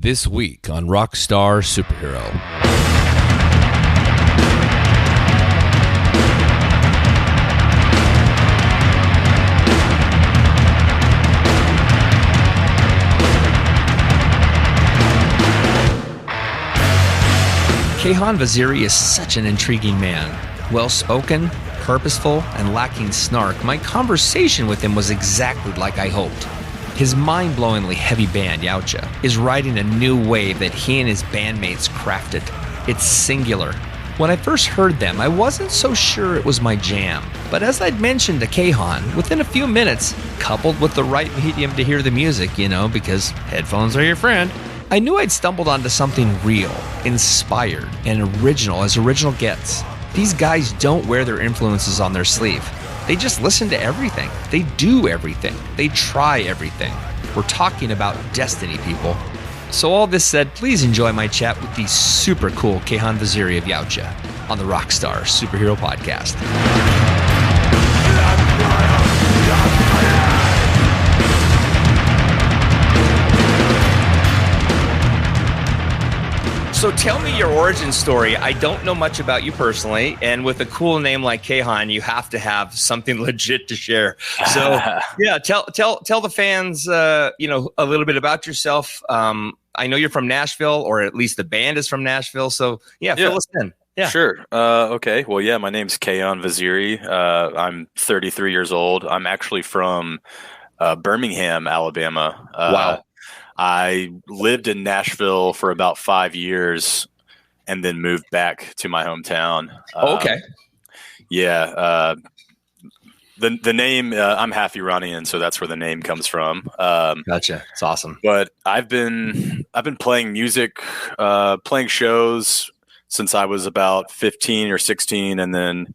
This week on Rockstar Superhero. Kayhan Vaziri is such an intriguing man. Well-spoken, purposeful, and lacking snark. My conversation with him was exactly like I hoped. His mind-blowingly heavy band, Yautja, is riding a new wave that he and his bandmates crafted. It's singular. When I first heard them, I wasn't so sure it was my jam. But as I'd mentioned to Kayhan, within a few minutes, coupled with the right medium to hear the music, because headphones are your friend, I knew I'd stumbled onto something real, inspired, and original as original gets. These guys don't wear their influences on their sleeve. They just listen to everything. They do everything. They try everything. We're talking about destiny, people. So all this said, please enjoy my chat with the super cool Kayhan Vaziri of Yautja on the Rockstar Superhero Podcast. So tell me your origin story. I don't know much about you personally, and with a cool name like Kayhan, you have to have something legit to share. So yeah, tell the fans, a little bit about yourself. I know you're from Nashville, or at least the band is from Nashville. So yeah, fill us in. Yeah, sure. Okay. Well, yeah, my name's Kayhan Vaziri. I'm 33 years old. I'm actually from Birmingham, Alabama. Wow. I lived in Nashville for about 5 years and then moved back to my hometown. Okay. Yeah. The name, I'm half Iranian, so that's where the name comes from. Gotcha. It's awesome. But I've been playing music, playing shows since I was about 15 or 16. And then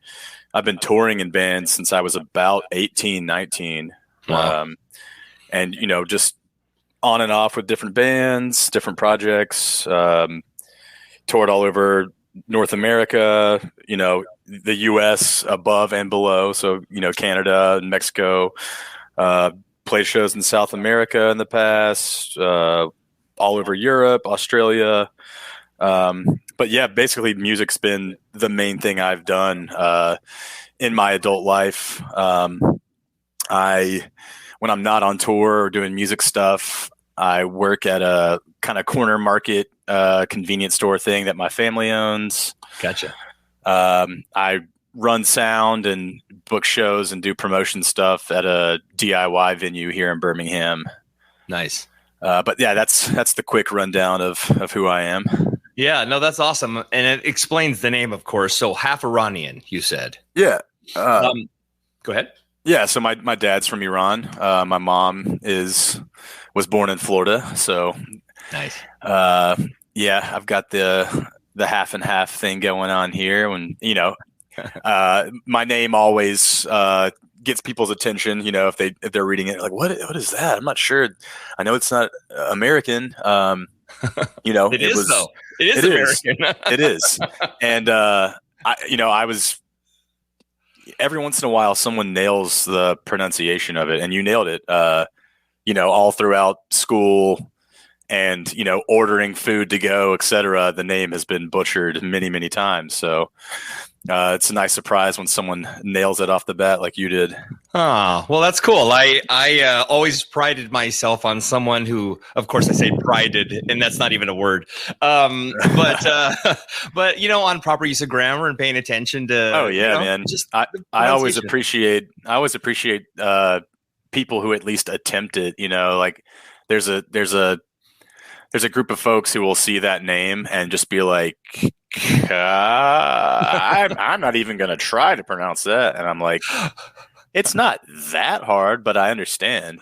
I've been touring in bands since I was about 18, 19. Wow. And, just on and off with different bands, different projects, toured all over North America, the US above and below. So, Canada and Mexico, played shows in South America in the past, all over Europe, Australia. But yeah, basically music's been the main thing I've done, in my adult life. When I'm not on tour or doing music stuff, I work at a kind of corner market convenience store thing that my family owns. Gotcha. I run sound and book shows and do promotion stuff at a DIY venue here in Birmingham. Nice. But yeah, that's the quick rundown of who I am. Yeah, no, that's awesome. And it explains the name, of course. So half Iranian, you said. Yeah. Go ahead. Yeah. So my dad's from Iran. My mom was born in Florida. So nice. Yeah, I've got the half and half thing going on here. When, my name always, gets people's attention, if they're reading it, like, what is that? I'm not sure. I know it's not American. It is though. It is American. It is. And, I was, every once in a while, someone nails the pronunciation of it, and you nailed it. All throughout school and, ordering food to go, etc. The name has been butchered many, many times. So it's a nice surprise when someone nails it off the bat like you did. Oh, well, that's cool. I always prided myself on someone who, of course, I say prided, and that's not even a word. But on proper use of grammar and paying attention to. Oh yeah, man. Just I always appreciate people who at least attempt it. Like there's a group of folks who will see that name and just be like, I'm not even going to try to pronounce that. And I'm like, it's not that hard, but I understand,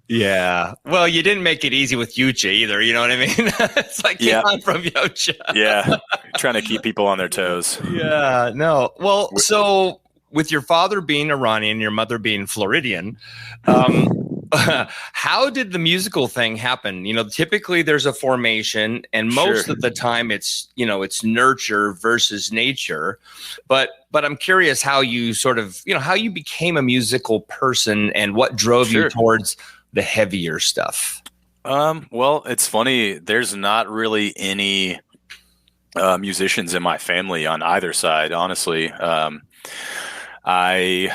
Yeah. Well, you didn't make it easy with Yautja either. You know what I mean? It's like, I'm from Yautja. Yeah. Trying to keep people on their toes. Yeah. No. Well, so with your father being Iranian, your mother being Floridian, how did the musical thing happen? Typically there's a formation, and most of the time it's nurture versus nature. But I'm curious how you sort of, how you became a musical person and what drove you towards the heavier stuff. Well, it's funny. There's not really any musicians in my family on either side, honestly. I,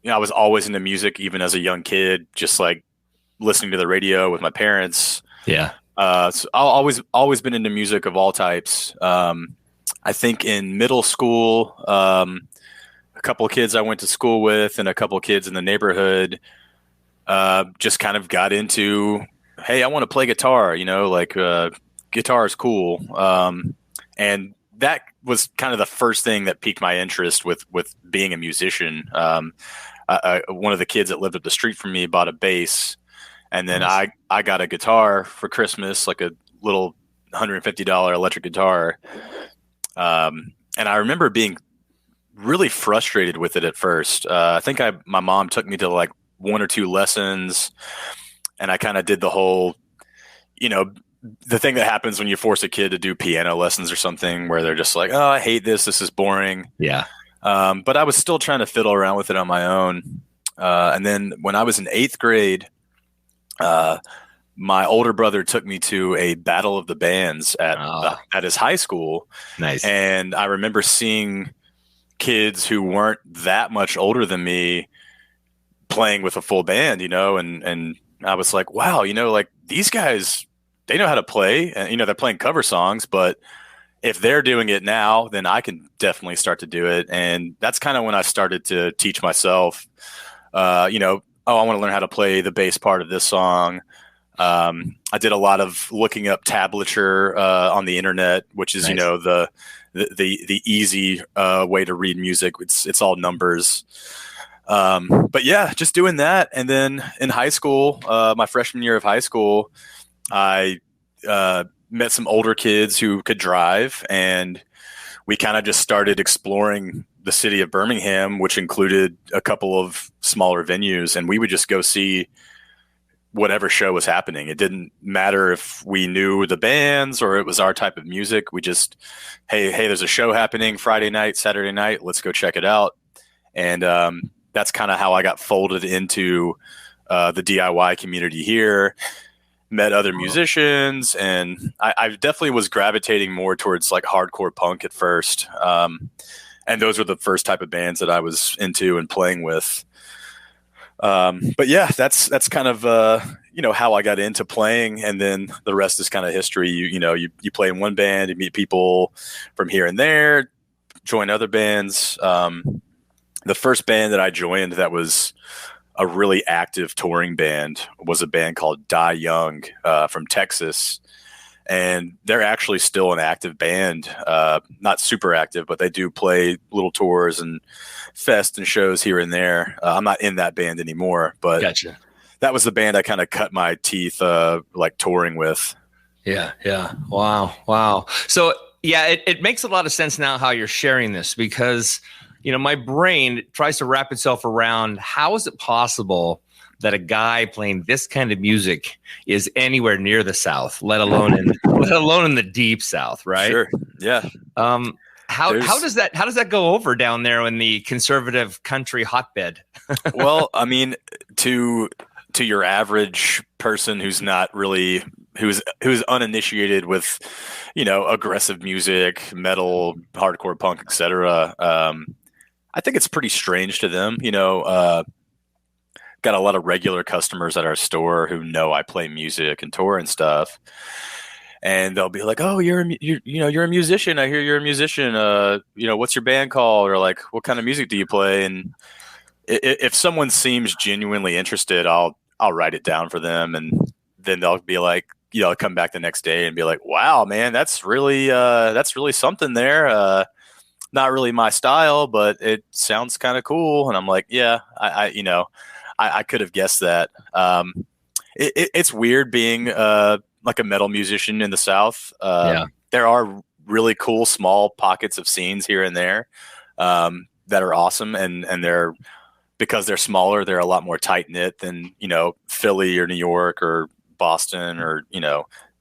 I was always into music, even as a young kid, just like listening to the radio with my parents. Yeah. So I've always been into music of all types. I think in middle school, a couple of kids I went to school with and a couple of kids in the neighborhood just kind of got into, hey, I want to play guitar, guitar is cool. And that was kind of the first thing that piqued my interest with being a musician. One of the kids that lived up the street from me bought a bass, and then Nice. I got a guitar for Christmas, like a little $150 electric guitar. And I remember being really frustrated with it at first. I think my mom took me to like one or two lessons, and I kind of did the whole, the thing that happens when you force a kid to do piano lessons or something, where they're just like, oh, I hate this. This is boring. Yeah. But I was still trying to fiddle around with it on my own. And then when I was in 8th grade, my older brother took me to a battle of the bands at his high school. Nice. And I remember seeing kids who weren't that much older than me playing with a full band, and I was like, wow, like these guys, they know how to play, and, they're playing cover songs, but if they're doing it now, then I can definitely start to do it. And that's kind of when I started to teach myself, I want to learn how to play the bass part of this song. I did a lot of looking up tablature on the internet, which is, Nice. the easy way to read music. It's all numbers. But yeah, just doing that. And then in high school, my freshman year of high school, I met some older kids who could drive, and we kind of just started exploring the city of Birmingham, which included a couple of smaller venues, and we would just go see whatever show was happening. It didn't matter if we knew the bands or it was our type of music. We just, hey, there's a show happening Friday night, Saturday night. Let's go check it out. And that's kind of how I got folded into the DIY community here. Met other musicians, and I definitely was gravitating more towards like hardcore punk at first. And those were the first type of bands that I was into and playing with. But yeah, that's kind of how I got into playing, and then the rest is kind of history. You play in one band, you meet people from here and there, join other bands. The first band that I joined that was a really active touring band was a band called Die Young from Texas. And they're actually still an active band, not super active, but they do play little tours and fest and shows here and there. I'm not in that band anymore, but Gotcha. that was the band I kind of cut my teeth like touring with. Yeah. Yeah. Wow. So yeah, it makes a lot of sense now how you're sharing this, because my brain tries to wrap itself around how is it possible that a guy playing this kind of music is anywhere near the South, let alone in the deep South, right? Sure. Yeah. How does that go over down there in the conservative country hotbed? Well, I mean, to your average person who's not really who's uninitiated with aggressive music, metal, hardcore punk, etc. I think it's pretty strange to them. Got a lot of regular customers at our store who know I play music and tour and stuff, and they'll be like, "Oh, you're a musician. I hear you're a musician. What's your band called? Or like, what kind of music do you play?" And if someone seems genuinely interested, I'll write it down for them, and then they'll be like, come back the next day and be like, "Wow, man, that's really something there. Not really my style, but it sounds kind of cool." And I'm like, "Yeah, I could have guessed that." It's weird being like a metal musician in the South. There are really cool small pockets of scenes here and there that are awesome, and they're, because they're smaller, they're a lot more tight knit than Philly or New York or Boston or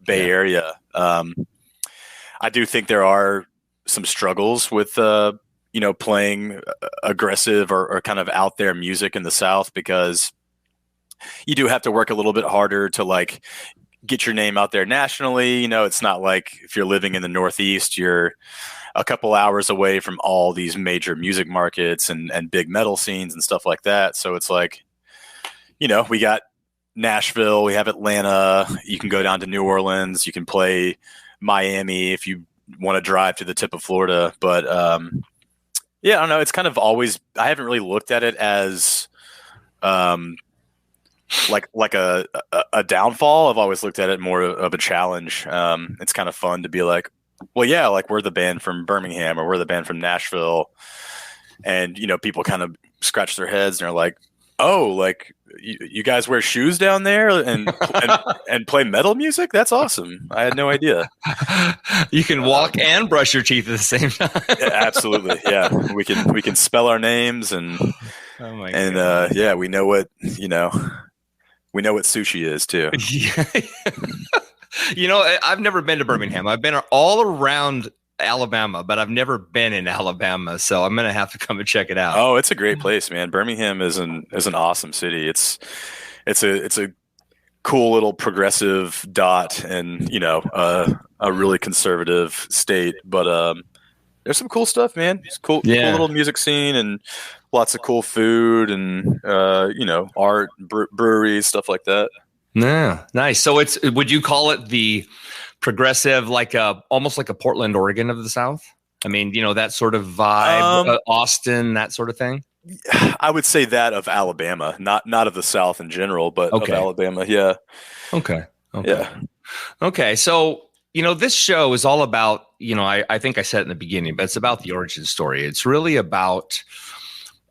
Bay Area. I do think there are some struggles with playing aggressive or kind of out there music in the South, because you do have to work a little bit harder to like get your name out there nationally. It's not like if you're living in the Northeast, you're a couple hours away from all these major music markets and big metal scenes and stuff like that. So it's like, we got Nashville, we have Atlanta, you can go down to New Orleans, you can play Miami if you want to drive to the tip of Florida. But yeah, I don't know. It's kind of always, I haven't really looked at it as like a downfall. I've always looked at it more of a challenge. It's kind of fun to be like, well, yeah, like we're the band from Birmingham or we're the band from Nashville. And, people kind of scratch their heads and are like, oh, like you guys wear shoes down there and play metal music? That's awesome. I had no idea. You can walk and brush your teeth at the same time. Yeah, absolutely. Yeah. We can spell our names and yeah, we know what sushi is too. I've never been to Birmingham. I've been all around Alabama, but I've never been in Alabama, so I'm gonna have to come and check it out. Oh, it's a great place, man. Birmingham is an awesome city. It's a cool little progressive dot and a really conservative state, but there's some cool stuff, man. It's cool little music scene and lots of cool food and art, breweries, stuff like that. Yeah, nice. So would you call it the progressive, almost like a Portland, Oregon of the South? I mean, that sort of vibe, Austin, that sort of thing. I would say that of Alabama, not of the South in general, but of Alabama. Yeah. Okay. Yeah. Okay. So, this show is all about, I think I said it in the beginning, but it's about the origin story. It's really about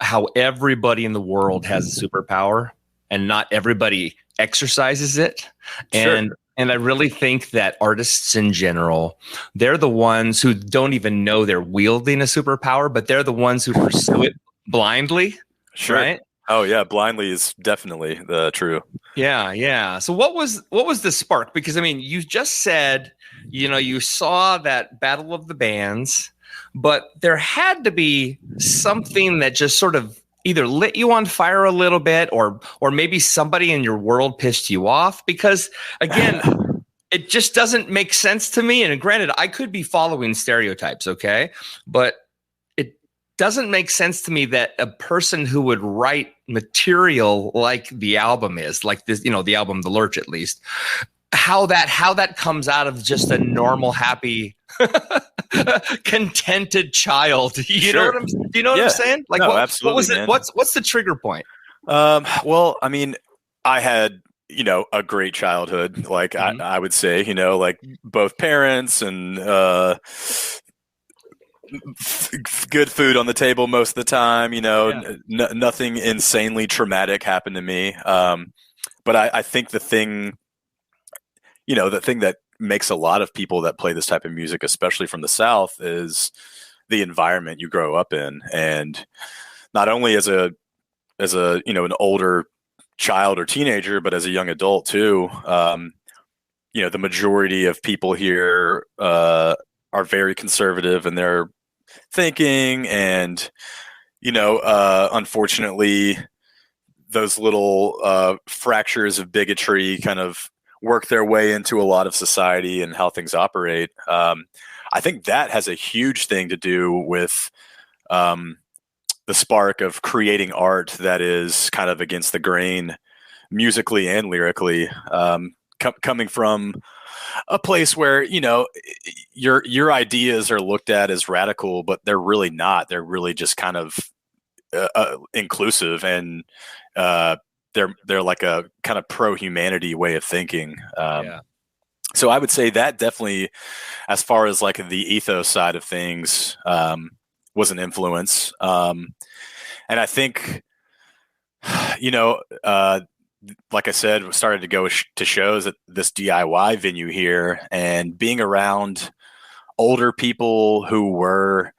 how everybody in the world has a superpower and not everybody exercises it. And Sure. And I really think that artists in general, they're the ones who don't even know they're wielding a superpower, but they're the ones who pursue it blindly. Sure. Right? Oh yeah, blindly is definitely true. Yeah. So what was the spark? Because I mean, you just said, you saw that Battle of the Bands, but there had to be something that just sort of either lit you on fire a little bit or maybe somebody in your world pissed you off, because again, it just doesn't make sense to me. And granted, I could be following stereotypes. Okay. But it doesn't make sense to me that a person who would write material like the album is, like this, the album, The Lurch, at least, how that comes out of just a normal, happy, contented child. You know what I'm saying? Like, no, absolutely, what was it? What's the trigger point? Well, I mean, I had, a great childhood. Like mm-hmm. I would say, like both parents and, good food on the table most of the time, nothing insanely traumatic happened to me. But I think the thing that makes a lot of people that play this type of music, especially from the South, is the environment you grow up in. And not only as a an older child or teenager, but as a young adult too, the majority of people here are very conservative in their thinking. And, unfortunately, those little fractures of bigotry kind of work their way into a lot of society and how things operate. I think that has a huge thing to do with the spark of creating art that is kind of against the grain, musically and lyrically, coming from a place where your ideas are looked at as radical, but they're really not. They're really just kind of inclusive, and they're like a kind of pro-humanity way of thinking. So I would say that definitely, as far as like the ethos side of things, was an influence. And I think, like I said, we started to go to shows at this DIY venue here, and being around older people who were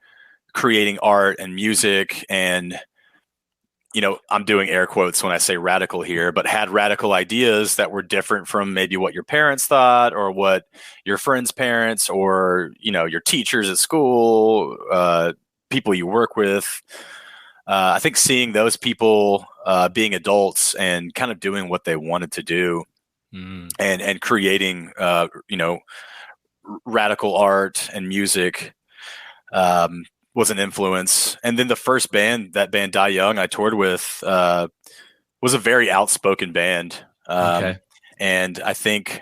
creating art and music and, I'm doing air quotes when I say radical here, but had radical ideas that were different from maybe what your parents thought or what your friends' parents or, your teachers at school, people you work with. I think seeing those people being adults and kind of doing what they wanted to do and creating, radical art and music, was an influence. And then the first band, that band Die Young, I toured with, was a very outspoken band. Okay. And I think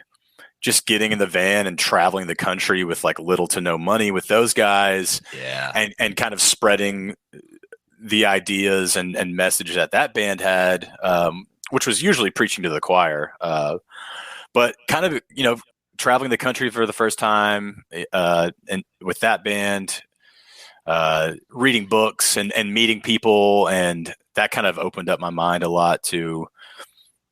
just getting in the van and traveling the country with like little to no money with those guys, and kind of spreading the ideas and message that band had, which was usually preaching to the choir, but kind of, traveling the country for the first time, and with that band, reading books and meeting people, and that kind of opened up my mind a lot to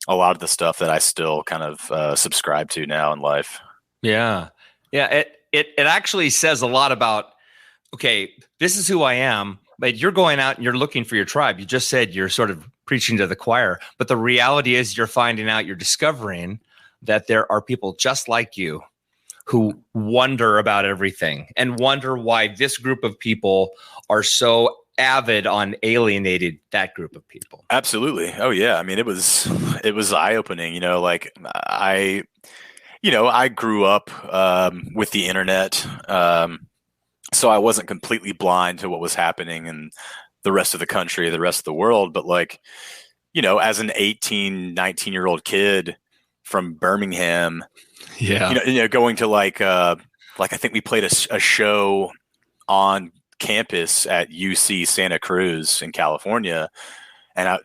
a lot of the stuff that I still kind of subscribe to now in life. Yeah. It actually says a lot about, okay, this is who I am, but you're going out and you're looking for your tribe. You just said you're sort of preaching to the choir, but the reality is you're finding out, you're discovering that there are people just like you who wonder about everything and wonder why this group of people are so avid on alienated that group of people. Absolutely. Oh yeah. I mean, it was eye-opening, like I grew up with the internet. So I wasn't completely blind to what was happening in the rest of the country, the rest of the world. But like, as an 18, 19-year-old kid from Birmingham, going to like I think we played a show on campus at UC Santa Cruz in California. And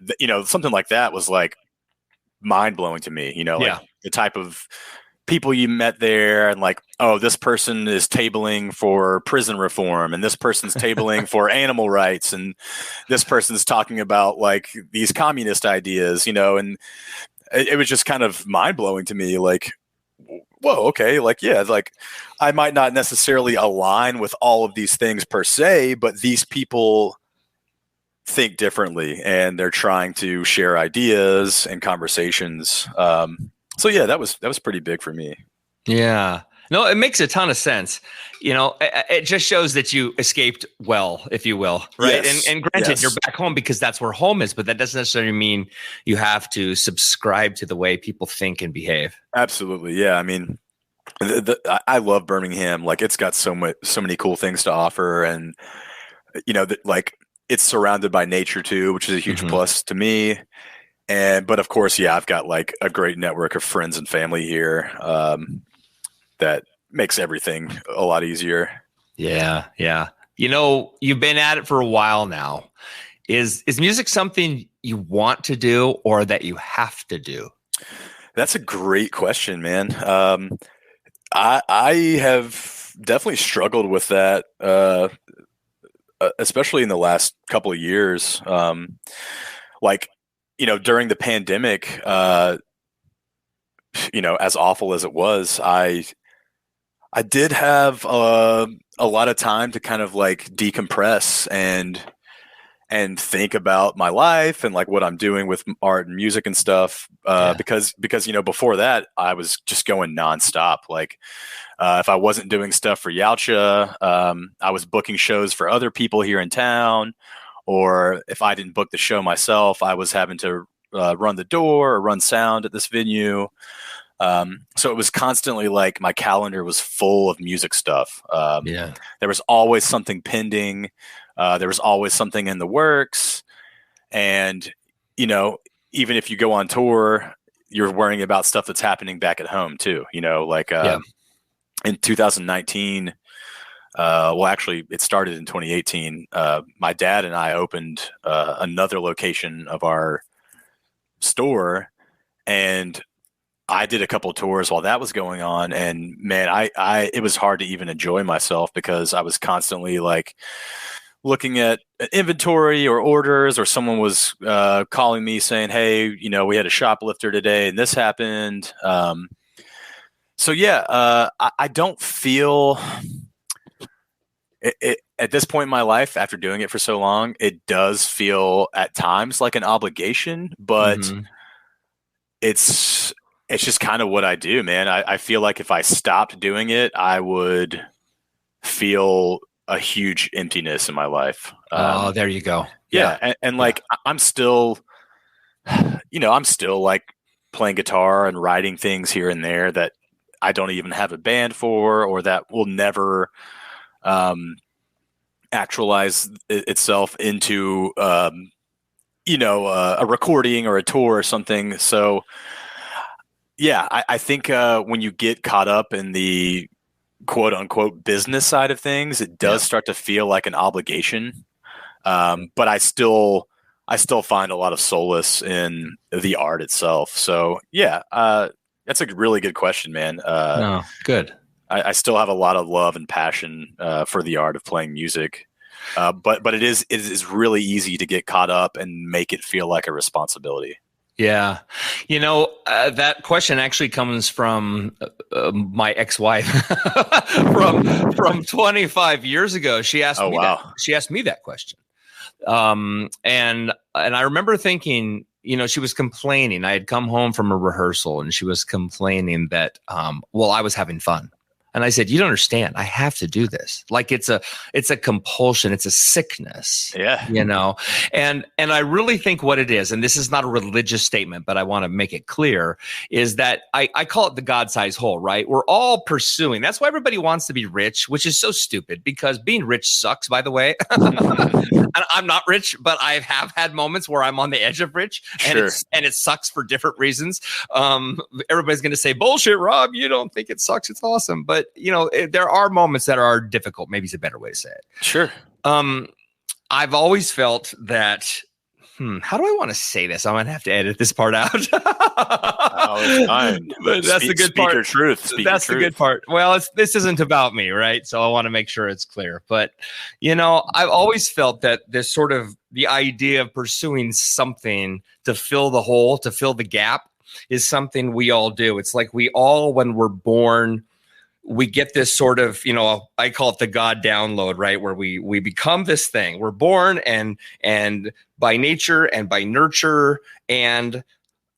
something like that was like mind blowing to me, like the type of people you met there, and like, oh, this person is tabling for prison reform, and this person's tabling for animal rights, and this person's talking about like these communist ideas, and it was just kind of mind blowing to me. Like, whoa, okay, like, yeah, like I might not necessarily align with all of these things per se, but these people think differently, and they're trying to share ideas and conversations. So yeah, that was pretty big for me. Yeah. No, it makes a ton of sense. It just shows that you escaped well, if you will, right? Yes. And granted, you're back home because that's where home is, but that doesn't necessarily mean you have to subscribe to the way people think and behave. Absolutely. Yeah. I mean, I love Birmingham. Like, it's got so many cool things to offer, and like it's surrounded by nature too, which is a huge plus to me. But of course, yeah, I've got like a great network of friends and family here, that makes everything a lot easier. Yeah. Yeah. You've been at it for a while now. Is music something you want to do or that you have to do? That's a great question, man. I have definitely struggled with that, especially in the last couple of years. Like, during the pandemic, as awful as it was, I did have a lot of time to kind of like decompress and think about my life and like what I'm doing with art and music and stuff. Because before that, I was just going nonstop. Like, if I wasn't doing stuff for Yautja, I was booking shows for other people here in town. Or if I didn't book the show myself, I was having to run the door or run sound at this venue. So it was constantly like my calendar was full of music stuff. There was always something pending. There was always something in the works. And, even if you go on tour, you're worrying about stuff that's happening back at home too. In 2019, well, actually, it started in 2018. My dad and I opened another location of our store, and I did a couple of tours while that was going on. And man, it was hard to even enjoy myself because I was constantly like looking at inventory or orders, or someone was calling me saying, "Hey, we had a shoplifter today, and this happened." So yeah, I don't feel. At this point in my life, after doing it for so long, it does feel at times like an obligation, but it's just kind of what I do, man. I feel like if I stopped doing it, I would feel a huge emptiness in my life. There you go. Yeah. And like, I'm still like playing guitar and writing things here and there that I don't even have a band for, or that will never actualize itself into, a recording or a tour or something. So yeah, I think when you get caught up in the quote unquote business side of things, it does start to feel like an obligation. But I still find a lot of solace in the art itself. So yeah, that's a really good question, man. No, good. I still have a lot of love and passion for the art of playing music. But it is really easy to get caught up and make it feel like a responsibility. Yeah. That question actually comes from my ex-wife from 25 years ago. She asked she asked me that question. And I remember thinking, she was complaining. I had come home from a rehearsal and she was complaining that, I was having fun. And I said, you don't understand. I have to do this. Like it's a compulsion. It's a sickness. Yeah. And I really think what it is, and this is not a religious statement, but I want to make it clear, is that I call it the God-sized hole, right? We're all pursuing. That's why everybody wants to be rich, which is so stupid because being rich sucks, by the way. I'm not rich, but I have had moments where I'm on the edge of rich and it sucks for different reasons. Everybody's going to say, bullshit, Rob, you don't think it sucks. It's awesome. But there are moments that are difficult. Maybe it's a better way to say it. Sure. I've always felt that, how do I want to say this? I'm going to have to edit this part out. It's fine. But that's the good part. Speak your truth. That's the good part. Well, this isn't about me, right? So I want to make sure it's clear. But, I've always felt that this sort of the idea of pursuing something to fill the hole, to fill the gap is something we all do. It's like we all, when we're born, we get this sort of, I call it the God download, right? Where we become this thing. We're born and by nature and by nurture and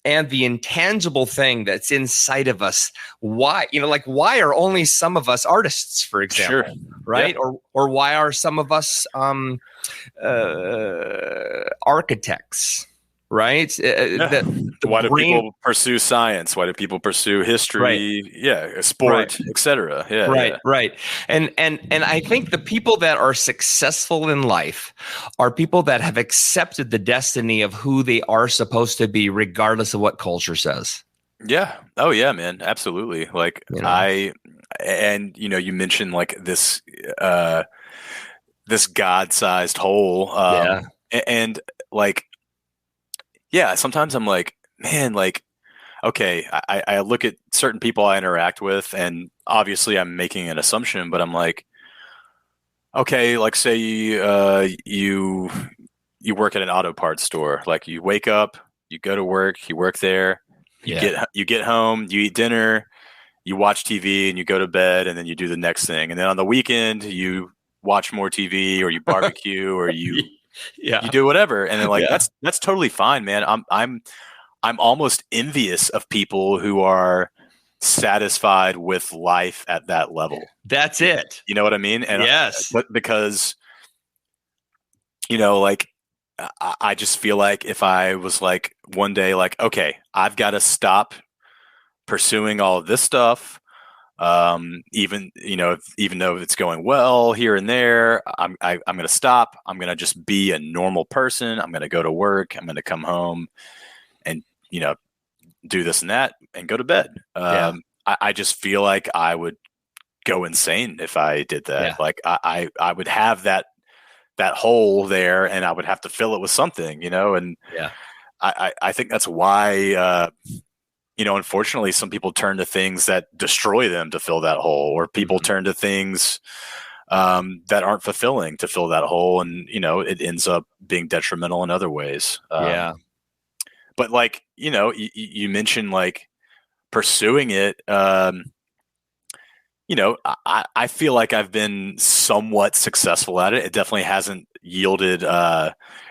the intangible thing that's inside of us. Why, why are only some of us artists, for example, right? Yeah. Or why are some of us architects? Right? Why do people pursue science? Why do people pursue history? Right. Yeah, sport, etc. Yeah, right. And I think the people that are successful in life are people that have accepted the destiny of who they are supposed to be, regardless of what culture says. Yeah. Oh, yeah, man. Absolutely. Like you mentioned like this God-sized hole. And like. Yeah, sometimes I'm like, man, like, okay, I look at certain people I interact with, and obviously I'm making an assumption, but I'm like, okay, like say you work at an auto parts store, like you wake up, you go to work, you work there, you get home, you eat dinner, you watch TV, and you go to bed, and then you do the next thing, and then on the weekend you watch more TV, or you barbecue, or you. Yeah, you do whatever, and then like that's totally fine, man. I'm almost envious of people who are satisfied with life at that level. That's it. You know what I mean? And yes, because like I just feel like if I was like one day like, okay, I've got to stop pursuing all of this stuff. Even though it's going well here and there, I'm going to stop. I'm going to just be a normal person. I'm going to go to work. I'm going to come home and, do this and that and go to bed. I just feel like I would go insane if I did that. Yeah. Like I would have that hole there and I would have to fill it with something, and I think that's why, unfortunately, some people turn to things that destroy them to fill that hole, or people turn to things that aren't fulfilling to fill that hole, and it ends up being detrimental in other ways. But like you mentioned like pursuing it. I feel like I've been somewhat successful at it. It definitely hasn't yielded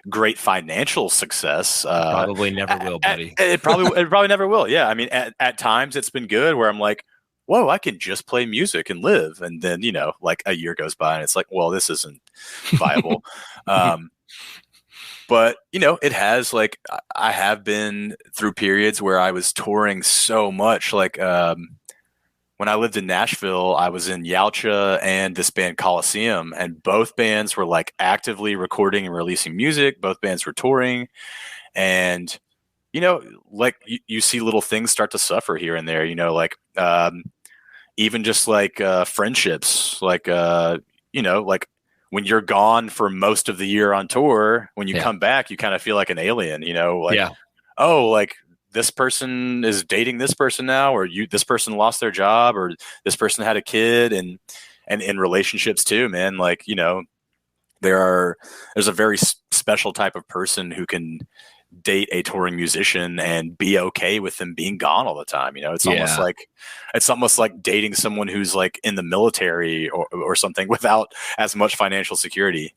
great financial success. Probably never will, buddy. It probably never will. Yeah, I mean, at times it's been good where I'm like, whoa, I can just play music and live, and then like a year goes by and it's like, well, this isn't viable. But, it has like, I have been through periods where I was touring so much. Like, when I lived in Nashville, I was in Yautja and this band Coliseum, and both bands were like actively recording and releasing music. Both bands were touring, and like you see little things start to suffer here and there. Like even just like friendships, like like when you're gone for most of the year on tour, when you come back, you kind of feel like an alien. Like oh, like this person is dating this person now, or this person lost their job, or this person had a kid, and in relationships too, man. Like, there's a very special type of person who can date a touring musician and be okay with them being gone all the time. It's almost like dating someone who's like in the military or something without as much financial security.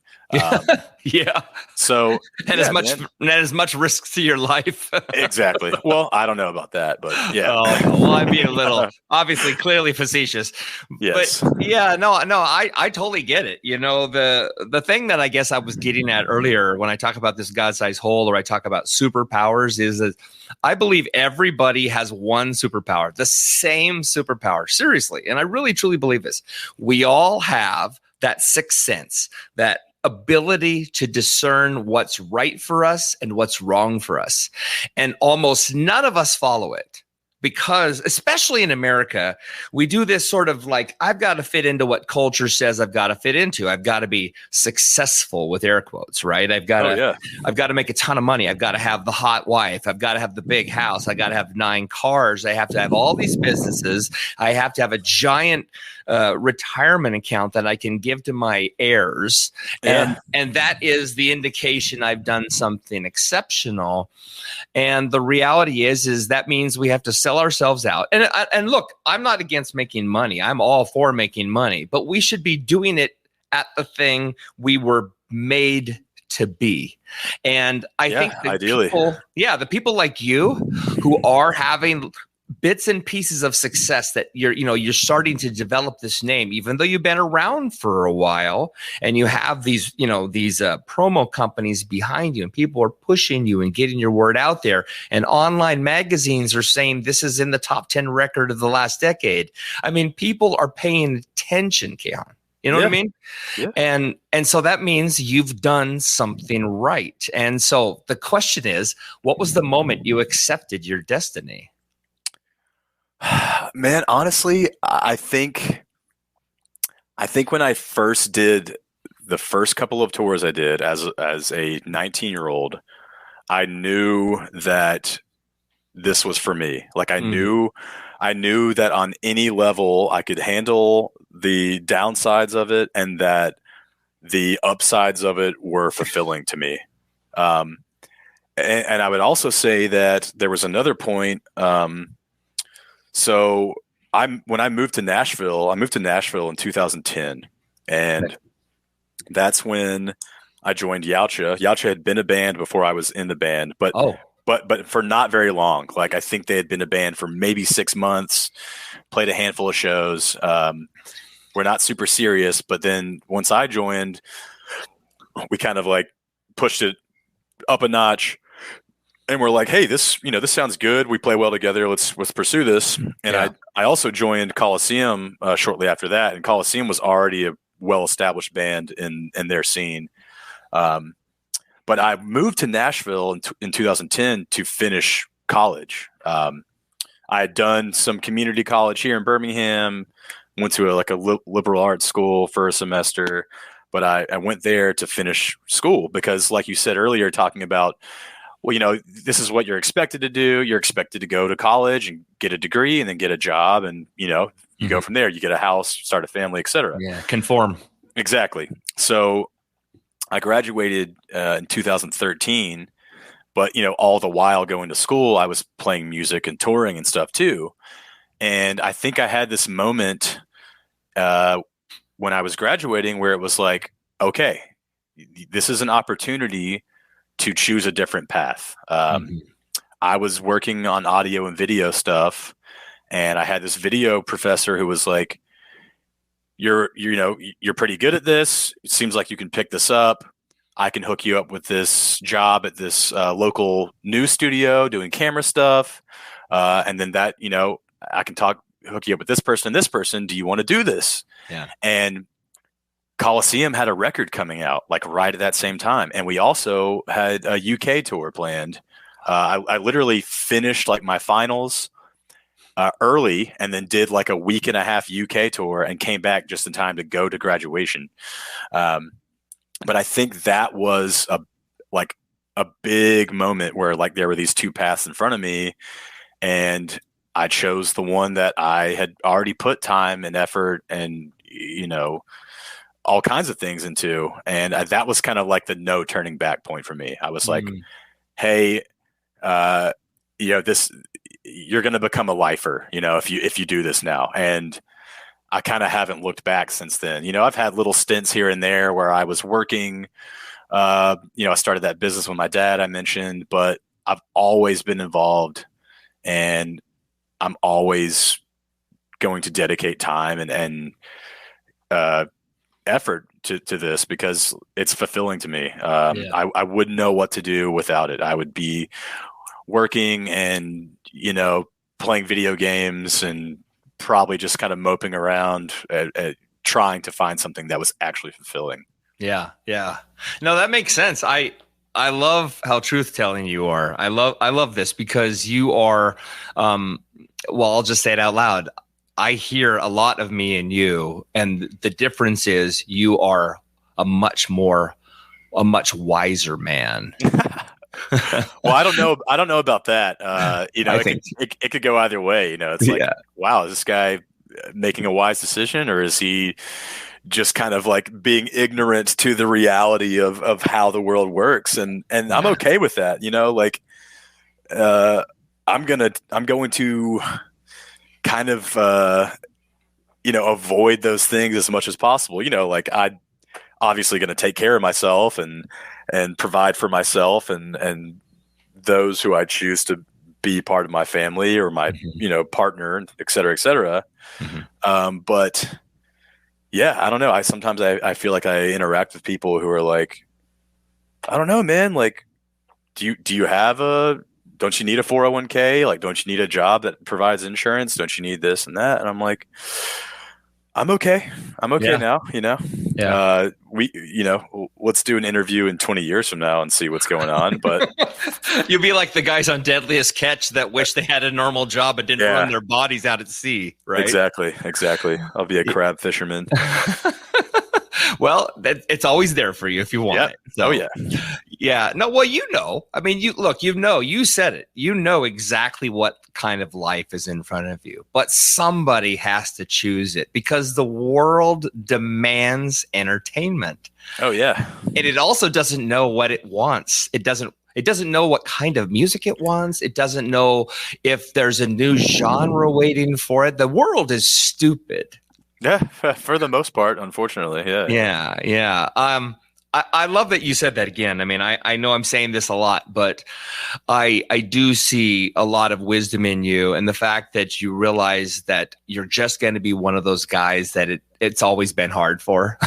So and as much risk to your life. Exactly. Well, I don't know about that, but yeah. I'm being a little obviously clearly facetious. Yes. But I totally get it. The thing that I guess I was getting at earlier when I talk about this God-sized hole, or I talk about superpowers, is that I believe everybody has one superpower, the same superpower. Seriously. And I really truly believe this. We all have that sixth sense, that ability to discern what's right for us and what's wrong for us. And almost none of us follow it, because especially in America, we do this sort of like, I've got to fit into what culture says I've got to fit into. I've got to be successful with air quotes, right? I've got to make a ton of money. I've got to have the hot wife. I've got to have the big house. I got to have 9 cars. I have to have all these businesses. I have to have a giant retirement account that I can give to my heirs. And that is the indication I've done something exceptional. And the reality is that means we have to sell ourselves out. And look, I'm not against making money. I'm all for making money, but we should be doing it at the thing we were made to be. And I think that ideally, the people like you who are having bits and pieces of success, that you're starting to develop this name, even though you've been around for a while, and you have these promo companies behind you, and people are pushing you and getting your word out there, and online magazines are saying this is in the top 10 record of the last decade. I mean, people are paying attention, Kayhan. You know what I mean? Yeah. And so that means you've done something right. And so the question is, what was the moment you accepted your destiny? Man, honestly, I think when I first did the first couple of tours I did as a 19-year-old, I knew that this was for me. Like I knew that on any level I could handle the downsides of it, and that the upsides of it were fulfilling to me. And I would also say that there was another point. So when I moved to Nashville, in 2010, and that's when I joined Yautja. Yautja had been a band before I was in the band, but for not very long. Like I think they had been a band for maybe 6 months, played a handful of shows. We're not super serious, but then once I joined, we kind of like pushed it up a notch. And we're like, hey, this sounds good. We play well together. Let's pursue this. And I also joined Coliseum shortly after that. And Coliseum was already a well-established band in their scene. But I moved to Nashville in 2010 to finish college. I had done some community college here in Birmingham, went to a liberal arts school for a semester. But I went there to finish school because, like you said earlier, talking about, well, this is what you're expected to do. You're expected to go to college and get a degree and then get a job. And, you go from there, you get a house, start a family, et cetera. Yeah. Conform. Exactly. So I graduated in 2013, but, all the while going to school, I was playing music and touring and stuff too. And I think I had this moment when I was graduating where it was like, okay, this is an opportunity to choose a different path. I was working on audio and video stuff, and I had this video professor who was like, you're pretty good at this. It seems like you can pick this up. I can hook you up with this job at this local news studio doing camera stuff. And then that, I can hook you up with this person and this person. Do you want to do this? Yeah. And Coliseum had a record coming out like right at that same time. And we also had a UK tour planned. I literally finished like my finals early and then did like a week and a half UK tour and came back just in time to go to graduation. But I think that was a big moment where like there were these two paths in front of me, and I chose the one that I had already put time and effort and, all kinds of things into. And that was kind of like the no turning back point for me. I was like, hey, this, you're going to become a lifer, if you do this now. And I kind of haven't looked back since then. I've had little stints here and there where I was working, I started that business with my dad, I mentioned, but I've always been involved, and I'm always going to dedicate time and effort to this because it's fulfilling to me. I wouldn't know what to do without it. I would be working and, playing video games and probably just kind of moping around at trying to find something that was actually fulfilling. Yeah. Yeah. No, that makes sense. I love how truth-telling you are. I love this because you are, I'll just say it out loud. I hear a lot of me in you, and the difference is you are a much wiser man. Well, I don't know about that. It could go either way. It's like, wow, is this guy making a wise decision, or is he just kind of like being ignorant to the reality of how the world works? And I'm okay with that. I'm going to kind of, avoid those things as much as possible. I'm obviously going to take care of myself and provide for myself and those who I choose to be part of my family or my, partner, et cetera, et cetera. But yeah, I don't know. Sometimes I feel like I interact with people who are like, I don't know, man. Like, don't you need a 401k? Like, don't you need a job that provides insurance? Don't you need this and that? And I'm like, I'm okay. Now, Yeah. Let's do an interview in 20 years from now and see what's going on. But you'll be like the guys on Deadliest Catch that wish they had a normal job but didn't run their bodies out at sea, right? Exactly. I'll be a crab fisherman. Well, it's always there for you if you want it. So, yeah. No, well, I mean, you said it. You know exactly what kind of life is in front of you, but somebody has to choose it because the world demands entertainment. Oh, yeah. And it also doesn't know what it wants. It doesn't know what kind of music it wants. It doesn't know if there's a new genre waiting for it. The world is stupid. Yeah, for the most part, unfortunately. Yeah. Yeah. I love that you said that again. I mean, I know I'm saying this a lot, but I do see a lot of wisdom in you, and the fact that you realize that you're just going to be one of those guys that it's always been hard for.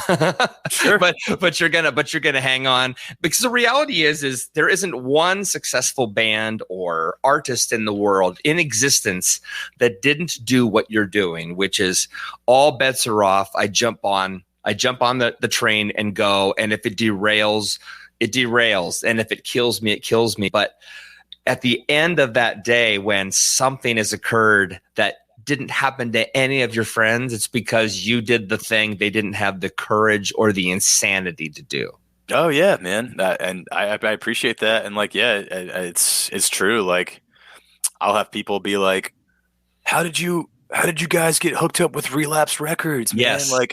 Sure. but you're gonna hang on, because the reality is there isn't one successful band or artist in the world in existence that didn't do what you're doing, which is all bets are off. I jump on the train and go, and if it derails, it derails, and if it kills me, it kills me. But at the end of that day, when something has occurred that didn't happen to any of your friends, it's because you did the thing they didn't have the courage or the insanity to do. Oh yeah, man. And I appreciate that. And like, yeah, it's true. Like, I'll have people be like, how did you guys get hooked up with Relapse Records, man? Yes. What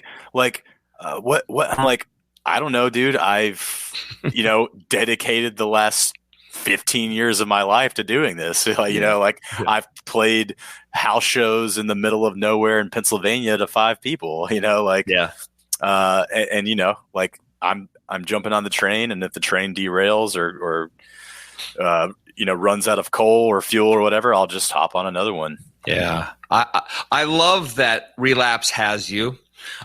I'm like, I don't know, dude. I've, dedicated the last 15 years of my life to doing this. I've played house shows in the middle of nowhere in Pennsylvania to 5 people, I'm jumping on the train, and if the train derails or runs out of coal or fuel or whatever, I'll just hop on another one. Yeah. I love that Relapse has you.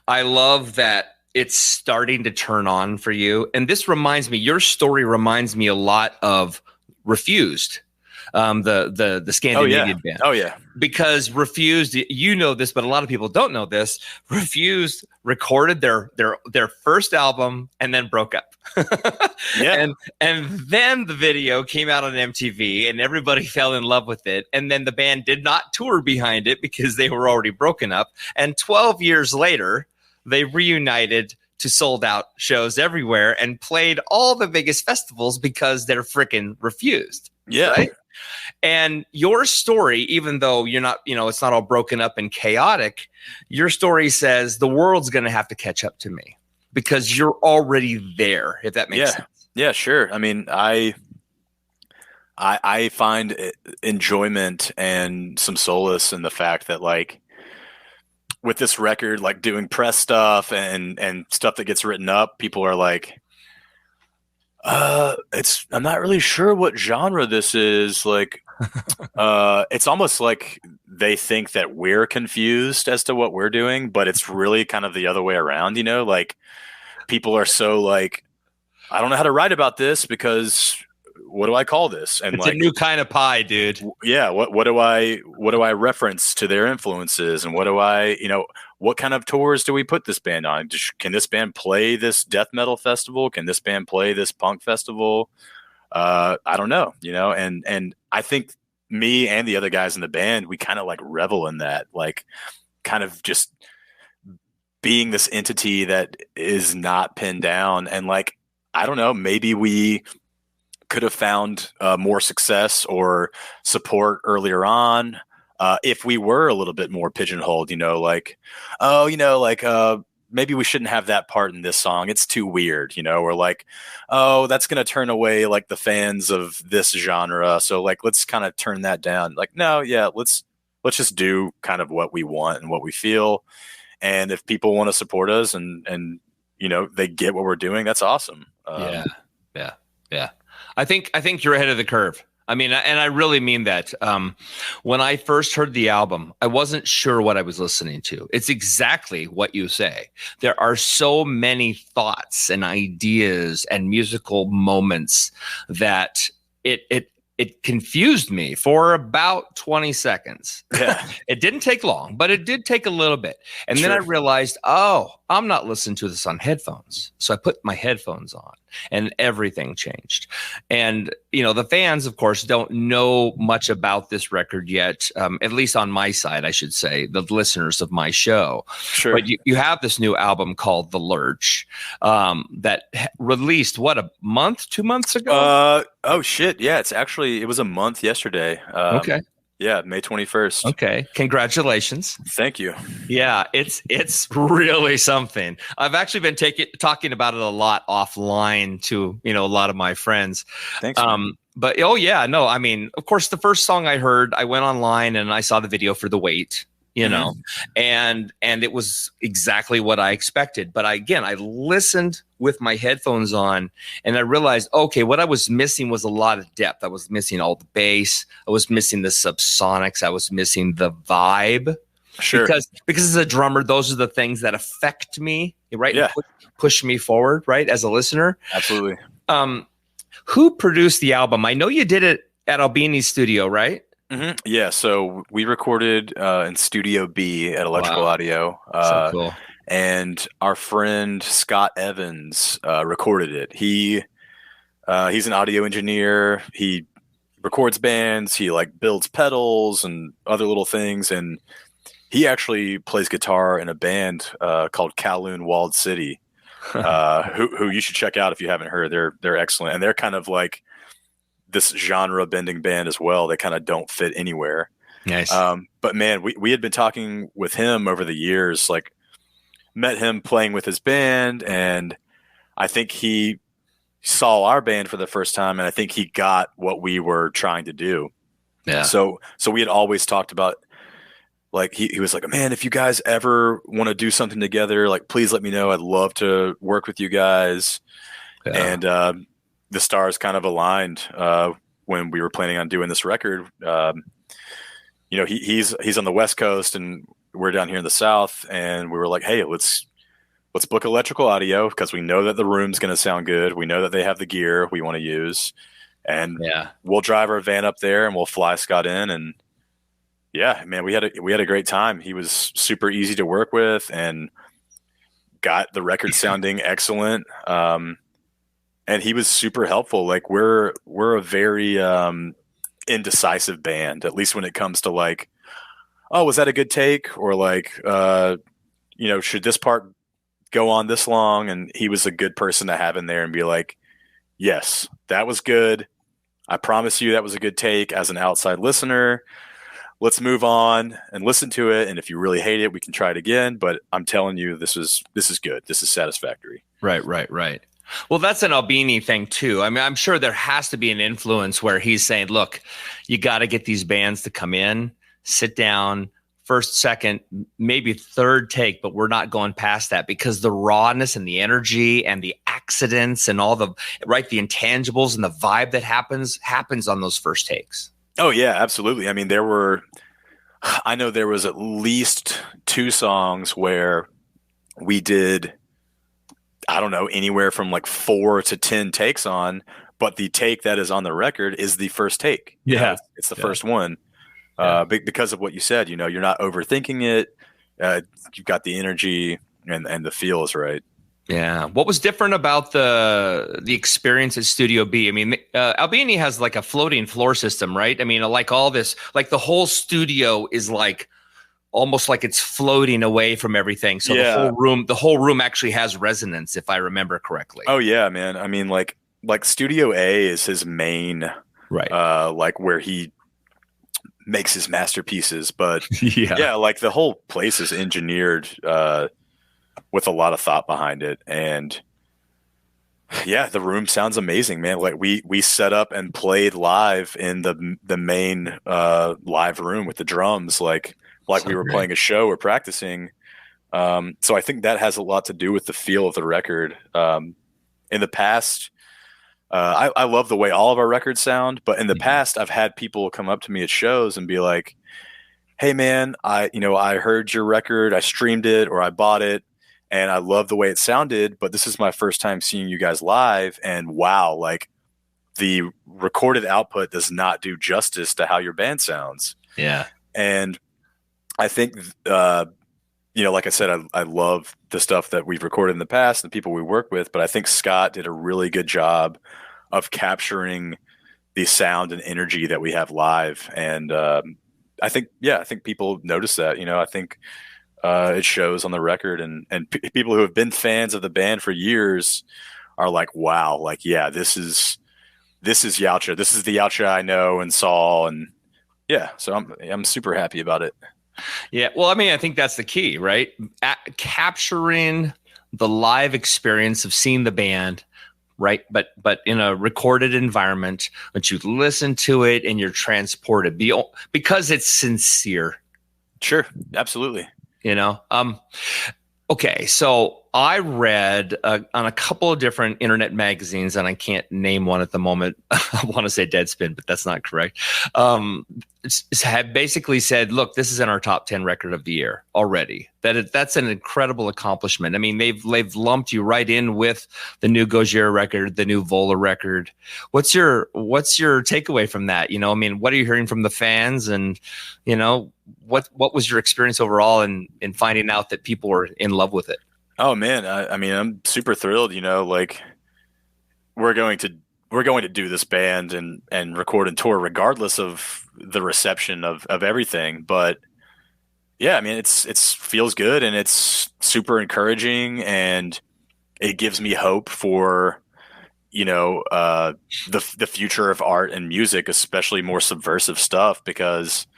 I love that it's starting to turn on for you. And this reminds me, your story reminds me a lot of Refused, the Scandinavian band. Oh yeah. Because Refused, you know this, but a lot of people don't know this. Refused recorded their first album and then broke up. Yeah. And then the video came out on MTV and everybody fell in love with it. And then the band did not tour behind it because they were already broken up. And 12 years later, they reunited to sold out shows everywhere and played all the biggest festivals because they're freaking Refused. Yeah. Right? And your story, even though you're not, it's not all broken up and chaotic, your story says the world's going to have to catch up to me because you're already there, if that makes sense. Yeah, sure. I mean, I find enjoyment and some solace in the fact that, like, with this record, like doing press stuff and stuff that gets written up, people are like, I'm not really sure what genre this is. Like, it's almost like they think that we're confused as to what we're doing, but it's really kind of the other way around, like people are so like, I don't know how to write about this because what do I call this? And it's like a new kind of pie, dude. Yeah. What do I reference to their influences? And what do I, what kind of tours do we put this band on? Can this band play this death metal festival? Can this band play this punk festival? I don't know, and I think me and the other guys in the band, we kind of like revel in that, like kind of just being this entity that is not pinned down. And like, I don't know, maybe we could have found more success or support earlier on if we were a little bit more pigeonholed, maybe we shouldn't have that part in this song. It's too weird, or like, oh, that's going to turn away like the fans of this genre. So like, let's kind of turn that down. Like, no, yeah, let's just do kind of what we want and what we feel. And if people want to support us and they get what we're doing, that's awesome. Yeah. I think you're ahead of the curve. I mean, and I really mean that. When I first heard the album, I wasn't sure what I was listening to. It's exactly what you say. There are so many thoughts and ideas and musical moments that it confused me for about 20 seconds. Yeah. It didn't take long, but it did take a little bit. And then I realized, I'm not listening to this on headphones. So I put my headphones on and everything changed. And, the fans, of course, don't know much about this record yet, at least on my side, I should say, the listeners of my show. Sure. But you have this new album called The Lurch that released, 2 months ago? Oh, shit. Yeah, it was a month yesterday. Okay. Yeah, May 21st. Okay. Congratulations. Thank you. Yeah, it's really something. I've actually been talking about it a lot offline to, a lot of my friends. Thanks. But I mean, of course, the first song I heard, I went online and I saw the video for The Wait, and it was exactly what I expected. But I listened with my headphones on and I realized, okay, what I was missing was a lot of depth. I was missing all the bass. I was missing the subsonics. I was missing the vibe. Sure. Because as a drummer, those are the things that affect me, right? Yeah. Push me forward, right? As a listener. Absolutely. Who produced the album? I know you did it at Albini's studio, right? Mm-hmm. Yeah. So we recorded in Studio B at Electrical Audio. So cool. And our friend Scott Evans recorded it. He's an audio engineer. He records bands. He like builds pedals and other little things. And he actually plays guitar in a band called Kowloon Walled City, who you should check out if you haven't heard. They're excellent, and they're kind of like this genre bending band as well. They kind of don't fit anywhere. Nice. But man, we had been talking with him over the years, like met him playing with his band, and I think he saw our band for the first time, and I think he got what we were trying to do. Yeah. So we had always talked about, like, he was like, man, if you guys ever want to do something together, like, please let me know. I'd love to work with you guys. Yeah. And the stars kind of aligned when we were planning on doing this record. He's on the West Coast and we're down here in the South, and we were like, hey, let's let's book electrical audio because we know that the room's going to sound good. We know that they have the gear we want to use, and we'll drive our van up there and we'll fly Scott in. And yeah, man, we had a great time. He was super easy to work with and got the record sounding excellent. And he was super helpful. Like we're a very indecisive band, at least when it comes to like, oh, was that a good take? Or like, should this part go on this long? And he was a good person to have in there and be like, yes, that was good. I promise you that was a good take as an outside listener. Let's move on and listen to it. And if you really hate it, we can try it again. But I'm telling you, this is good. This is satisfactory. Right. Well, that's an Albini thing too. I mean, I'm sure there has to be an influence where he's saying, look, you got to get these bands to come in, sit down, first, second, maybe third take, but we're not going past that because the rawness and the energy and the accidents and all the intangibles and the vibe that happens on those first takes. Oh yeah, absolutely. I mean, I know there was at least 2 songs where we did, I don't know, anywhere from like 4 to 10 takes on, but the take that is on the record is the first take. Yeah. It's the first one. Because of what you said, you're not overthinking it. You've got the energy and the feel is right. Yeah. What was different about the experience at Studio B? I mean, Albini has like a floating floor system, right? I mean, like all this, like the whole studio is like almost like it's floating away from everything. So the whole room actually has resonance, if I remember correctly. Oh yeah, man. I mean, like Studio A is his main, like where he makes his masterpieces, but like the whole place is engineered with a lot of thought behind it. And yeah, the room sounds amazing, man. Like we set up and played live in the main live room with the drums, like we were playing a show or practicing. So I think that has a lot to do with the feel of the record. In the past, I love the way all of our records sound, but in the past I've had people come up to me at shows and be like, hey man, I heard your record, I streamed it or I bought it and I love the way it sounded, but this is my first time seeing you guys live. And wow, like the recorded output does not do justice to how your band sounds. Yeah. And I think, like I said, I love the stuff that we've recorded in the past, the people we work with, but I think Scott did a really good job of capturing the sound and energy that we have live. And I think people notice that, I think it shows on the record and people who have been fans of the band for years are like, wow, like, yeah, this is Yautja. This is the Yautja I know and saw. And yeah, so I'm super happy about it. Yeah. Well, I mean, I think that's the key, right? Capturing the live experience of seeing the band, right? But in a recorded environment, but you listen to it and you're transported because it's sincere. Sure. Absolutely. Okay. So I read on a couple of different internet magazines, and I can't name one at the moment. I want to say Deadspin, but that's not correct. Have basically said, look, this is in our top 10 record of the year already. That's an incredible accomplishment. I mean, they've lumped you right in with the new Gojira record, the new Vola record. What's your takeaway from that? I mean, what are you hearing from the fans, and what was your experience overall in finding out that people were in love with it? Oh man, I mean, I'm super thrilled. Like we're going to do this band and record and tour regardless of the reception of everything. But yeah, I mean, it feels good and it's super encouraging and it gives me hope for the future of art and music, especially more subversive stuff, because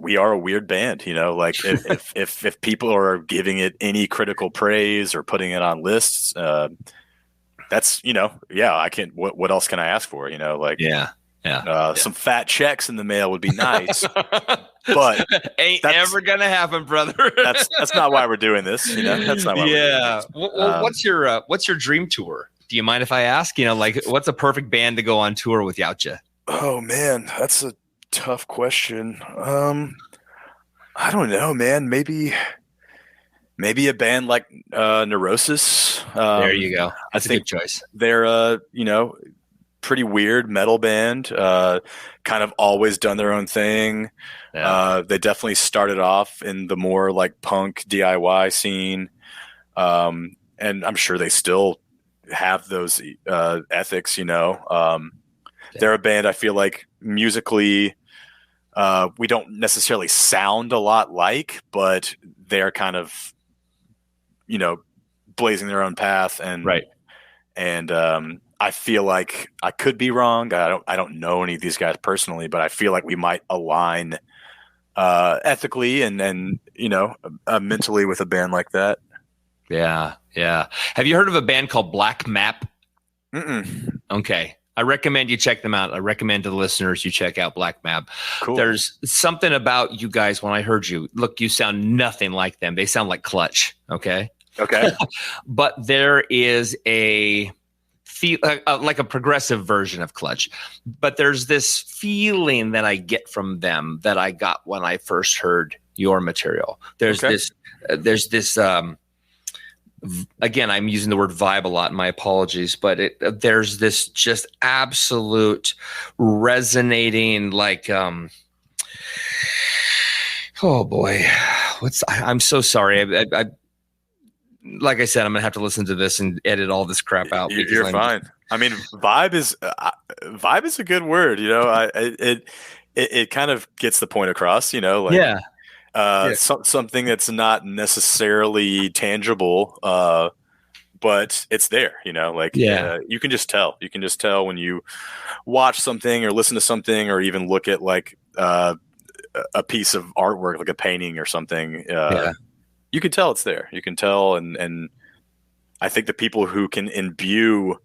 we are a weird band, like if people are giving it any critical praise or putting it on lists, that's, I can't, what else can I ask for? Some fat checks in the mail would be nice, but ain't ever going to happen, brother. that's not why we're doing this. That's not why we're doing this. Well, what's your dream tour? Do you mind if I ask, what's a perfect band to go on tour with Yautja? Oh man, that's a tough question. I don't know, man. Maybe maybe a band like Neurosis. There you go. I That's a think good choice. they're pretty weird metal band. Kind of always done their own thing. Yeah. They definitely started off in the more like punk DIY scene, and I'm sure they still have those ethics. They're a band I feel like musically we don't necessarily sound a lot like, but they're kind of blazing their own path, Right. and I feel like I could be wrong. I don't know any of these guys personally, but I feel like we might align ethically and mentally with a band like that. Yeah. Yeah. Have you heard of a band called Black Map? Mm-mm. Okay. I recommend you check them out. I recommend to the listeners you check out Black Map. Cool. There's something about you guys when I heard you. Look, you sound nothing like them. They sound like Clutch. Okay. Okay. But there is a feel like a progressive version of Clutch. But there's this feeling that I get from them that I got when I first heard your material. There's this again, I'm using the word vibe a lot. My apologies, but there's this just absolute resonating, like, oh boy, I'm so sorry. I like I said, I'm gonna have to listen to this and edit all this crap out. You're fine. I mean, vibe is a good word. It kind of gets the point across. Yeah. Something that's not necessarily tangible, but it's there. You can just tell. You can just tell when you watch something or listen to something or even look at like a piece of artwork, like a painting or something. You can tell it's there. You can tell, and I think the people who can imbue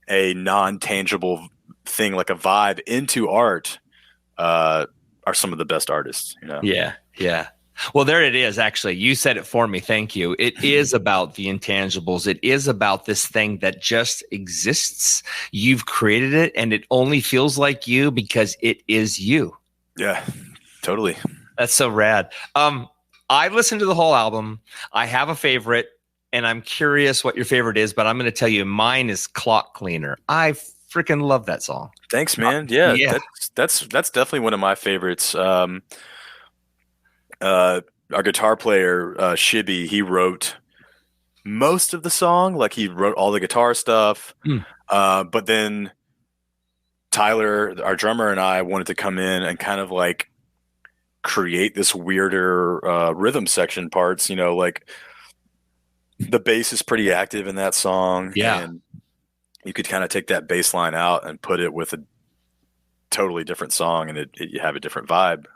a non-tangible thing like a vibe into art are some of the best artists. Yeah. Well, there it is. Actually, you said it for me. Thank you. It is about the intangibles. It is about this thing that just exists. You've created it, and it only feels like you because it is you. Yeah, totally. That's so rad. I listened to the whole album. I have a favorite, and I'm curious what your favorite is, but I'm going to tell you mine is Clock Cleaner. I freaking love that song. Thanks, man. Yeah. That's definitely one of my favorites. Our guitar player, Shibby, he wrote most of the song. Like he wrote all the guitar stuff. But then Tyler, our drummer, and I wanted to come in and kind of like create this weirder rhythm section parts, like the bass is pretty active in that song. Yeah. And you could kind of take that bass line out and put it with a totally different song and you have a different vibe.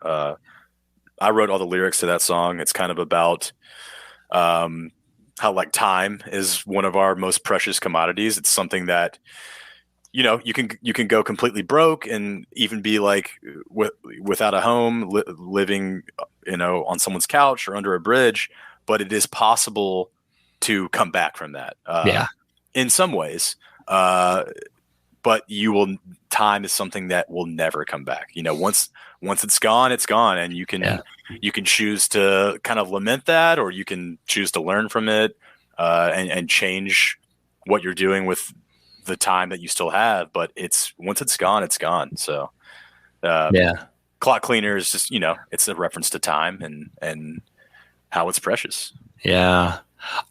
I wrote all the lyrics to that song. It's kind of about how like time is one of our most precious commodities. It's something that you can go completely broke and even be like without a home, living on someone's couch or under a bridge, but it is possible to come back from that. In some ways, but time is something that will never come back. Once it's gone, and you can choose to kind of lament that, or you can choose to learn from it and change what you're doing with the time that you still have. But once it's gone, it's gone. So Clock Cleaner is just it's a reference to time and how it's precious. Yeah.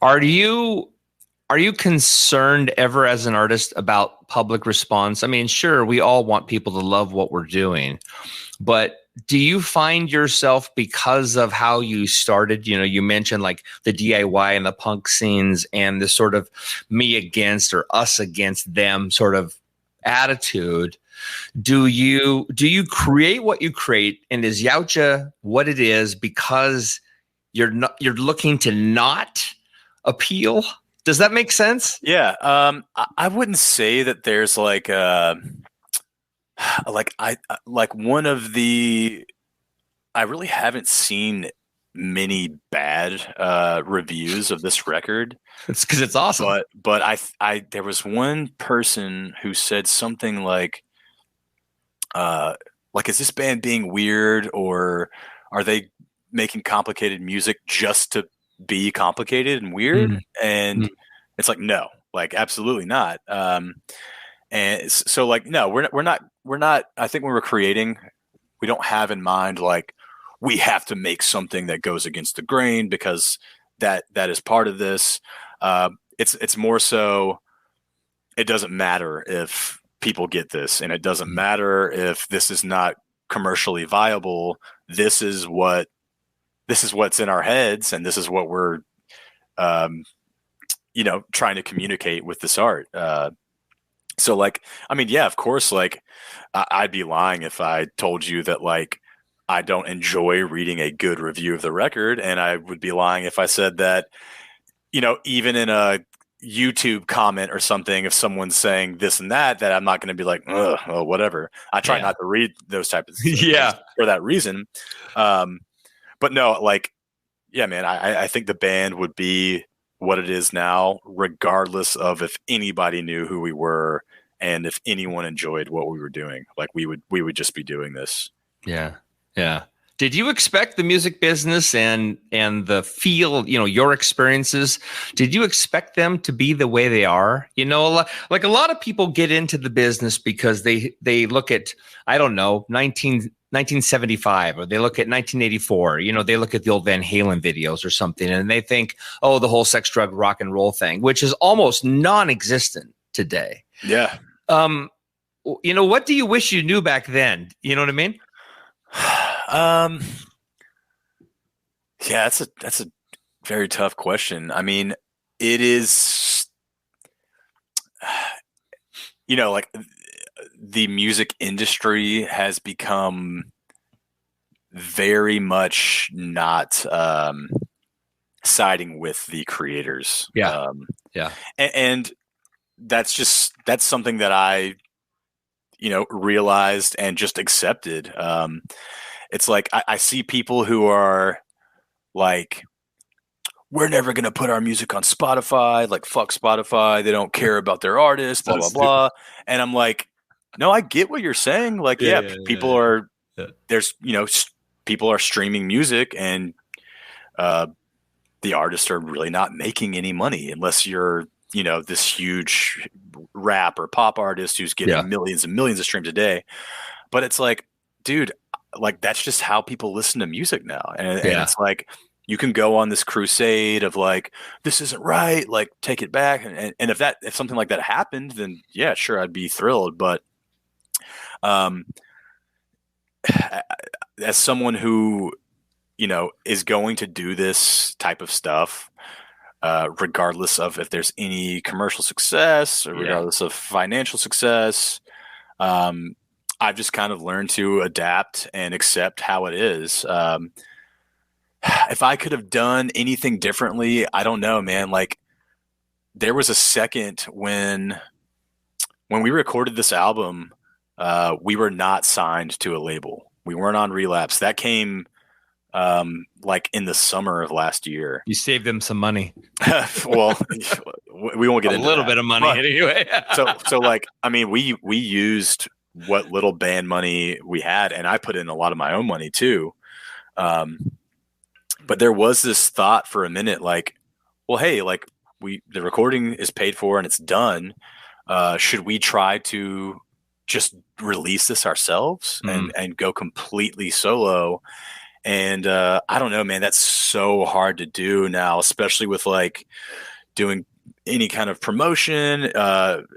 Are you concerned ever as an artist about public response? I mean, sure, we all want people to love what we're doing, but do you find yourself, because of how you started, you mentioned like the DIY and the punk scenes and this sort of me against or us against them sort of attitude, do you create what you create, and is Yautja what it is because you're looking to not appeal? Does that make sense? Yeah. I wouldn't say that there's like one of the, I really haven't seen many bad reviews of this record. It's because it's awesome. But I there was one person who said something like, is this band being weird, or are they making complicated music just to be complicated and weird? And it's like, no, like absolutely not. And so like, no, we're not, I think when we're creating, we don't have in mind, like, we have to make something that goes against the grain because that is part of this. It's more so, it doesn't matter if people get this, and it doesn't matter if this is not commercially viable. This is what's in our heads, and this is what we're, trying to communicate with this art. So like, I mean, yeah, of course, like I'd be lying if I told you that like I don't enjoy reading a good review of the record. And I would be lying if I said that, even in a YouTube comment or something, if someone's saying this and that I'm not going to be like, ugh, well, whatever. I try not to read those types of things for that reason. But no, like, yeah, man, I think the band would be what it is now, regardless of if anybody knew who we were and if anyone enjoyed what we were doing. Like we would just be doing this. Yeah. Yeah. Did you expect the music business and the field, your experiences, did you expect them to be the way they are? Like a lot of people get into the business because they look at, I don't know, 1975, or they look at 1984, they look at the old Van Halen videos or something, and they think, oh, the whole sex, drug, rock and roll thing, which is almost non-existent today. Yeah. What do you wish you knew back then? You know what I mean? Yeah, that's a very tough question. I mean, it is, like the music industry has become very much not siding with the creators. Yeah. And that's something that I, realized and just accepted. It's like, I see people who are like, we're never going to put our music on Spotify. Like, fuck Spotify. They don't care about their artists, blah, blah, blah. And I'm like, no, I get what you're saying. Like, people are, there's, people are streaming music, and the artists are really not making any money unless you're, this huge rap or pop artist who's getting millions and millions of streams a day. But it's like, dude, like that's just how people listen to music now. And it's like, you can go on this crusade of like, this isn't right, like take it back. And if something like that happened, then yeah, sure, I'd be thrilled. But as someone who, is going to do this type of stuff, regardless of if there's any commercial success or regardless of financial success, I've just kind of learned to adapt and accept how it is. If I could have done anything differently, I don't know, man. Like there was a second when we recorded this album, we were not signed to a label. We weren't on Relapse. That came like in the summer of last year. You saved them some money. Well, we won't get into a little bit of money anyway. so like, I mean, we used what little band money we had, and I put in a lot of my own money too. But there was this thought for a minute, like, well, hey, like the recording is paid for and it's done. Should we try to just release this ourselves and go completely solo? And I don't know, man, that's so hard to do now, especially with like doing any kind of promotion,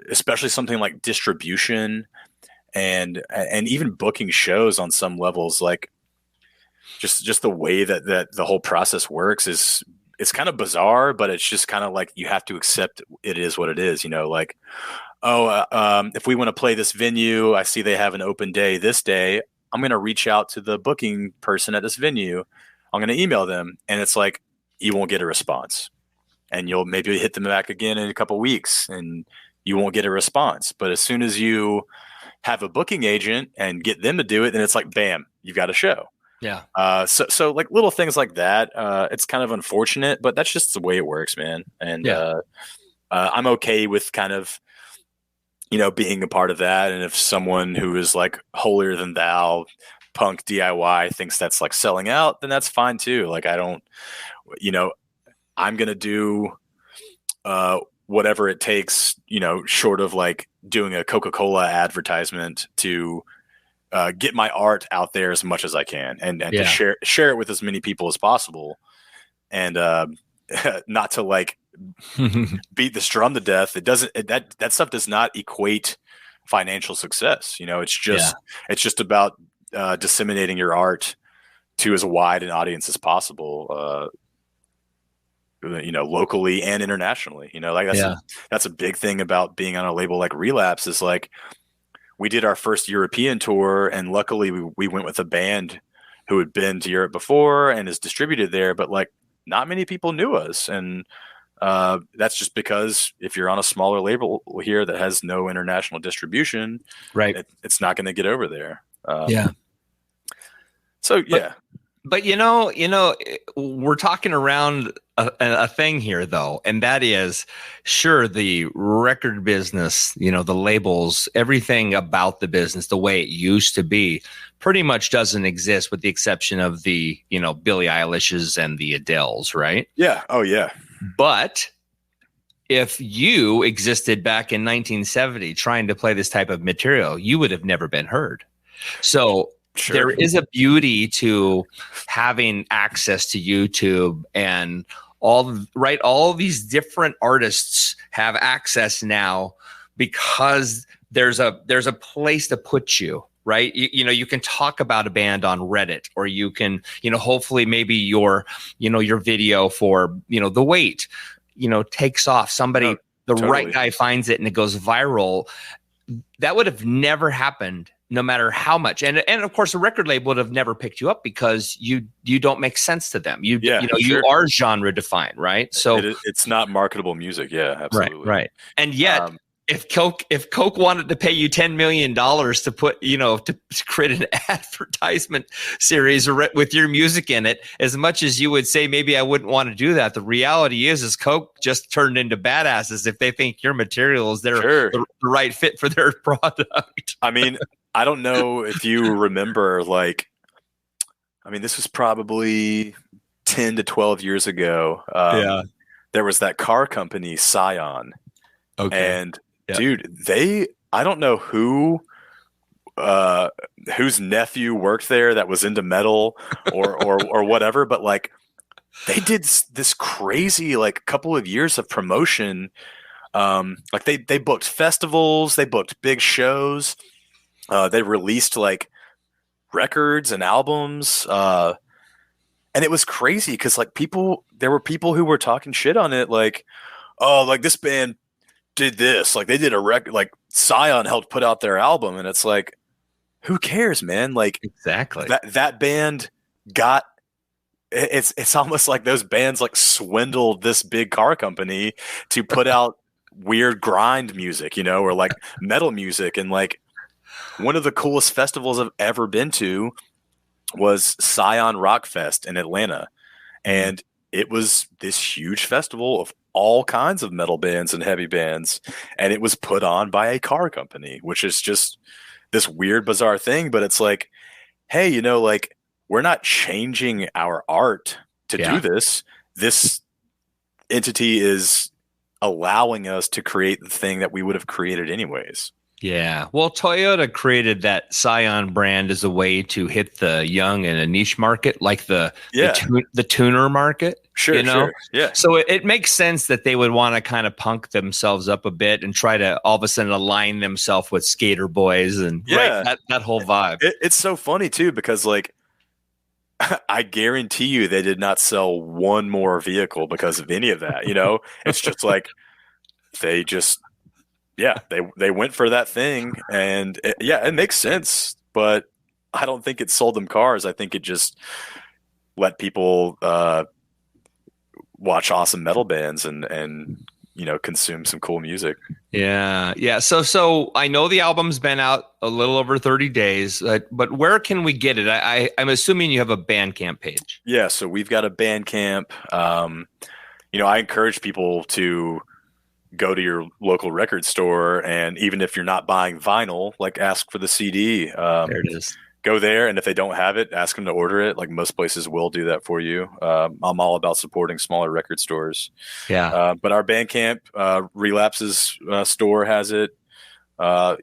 especially something like distribution and even booking shows on some levels. Like just the way that the whole process works it's kind of bizarre, but it's just kind of like you have to accept it is what it is, like, if we want to play this venue, I see they have an open day this day, I'm going to reach out to the booking person at this venue. I'm going to email them. And it's like, you won't get a response, and you'll maybe hit them back again in a couple of weeks and you won't get a response. But as soon as you have a booking agent and get them to do it, then it's like, bam, you've got a show. Yeah. So like little things like that, it's kind of unfortunate, but that's just the way it works, man. And I'm okay with kind of, being a part of that. And if someone who is like holier than thou punk DIY thinks that's like selling out, then that's fine too. Like I don't, I'm going to do whatever it takes, short of like doing a Coca-Cola advertisement to get my art out there as much as I can, and to share it with as many people as possible, and not to like beat this drum to death. That stuff does not equate financial success. It's just about disseminating your art to as wide an audience as possible. Locally and internationally. That's a big thing about being on a label like Relapse is like we did our first European tour, and luckily we went with a band who had been to Europe before and is distributed there, but like not many people knew us. And that's just because if you're on a smaller label here that has no international distribution, right, it's not going to get over there. So yeah. But we're talking around a thing here, though, and that is, sure, the record business, the labels, everything about the business, the way it used to be, pretty much doesn't exist, with the exception of the, Billie Eilish's and the Adele's, right? Yeah. Oh, yeah. But if you existed back in 1970 trying to play this type of material, you would have never been heard. So sure, there is a beauty to having access to YouTube, and all these different artists have access now because there's a place to put you, right? You can talk about a band on Reddit, or you can, hopefully maybe your video for, The Wait, takes off. Somebody, right guy finds it and it goes viral. That would have never happened no matter how much. And of course, a record label would have never picked you up because you don't make sense to them. You are genre defined, right? So it's not marketable music. Yeah, absolutely. Right. And yet, if Coke wanted to pay you $10 million to put, to create an advertisement series with your music in it, as much as you would say, maybe I wouldn't want to do that, the reality is Coke just turned into badasses if they think your material is the right fit for their product. I mean, I don't know if you remember, this was probably 10 to 12 years ago. There was that car company, Scion. Okay. And dude, I don't know whose nephew worked there that was into metal or whatever, but like they did this crazy couple of years of promotion. They booked festivals, they booked big shows, they released records and albums, and it was crazy because there were people who were talking shit on it, this band did this, they did a record, Scion helped put out their album, and it's like, who cares, man? Exactly, that band got it's almost like those bands swindled this big car company to put out weird grind music, or metal music. And one of the coolest festivals I've ever been to was Scion Rock Fest in Atlanta, and it was this huge festival of all kinds of metal bands and heavy bands, and it was put on by a car company, which is just this weird, bizarre thing. But it's like, hey, we're not changing our art to do this. This entity is allowing us to create the thing that we would have created anyways. Yeah. Well, Toyota created that Scion brand as a way to hit the young and a niche market, the tuner market. Sure. Sure. Yeah. So it makes sense that they would want to kind of punk themselves up a bit and try to all of a sudden align themselves with Skater Boys and that whole vibe. It's so funny too, because I guarantee you they did not sell one more vehicle because of any of that. It's just they just. Yeah, they went for that thing, and it makes sense, but I don't think it sold them cars. I think it just let people watch awesome metal bands and consume some cool music. Yeah. So I know the album's been out a little over 30 days, but where can we get it? I'm assuming you have a Bandcamp page. Yeah, so we've got a Bandcamp. I encourage people to go to your local record store, and even if you're not buying vinyl, ask for the CD. There it is. go there, and if they don't have it, ask them to order it. Like most places will do that for you. I'm all about supporting smaller record stores. Yeah. But our Bandcamp, Relapse's store has it.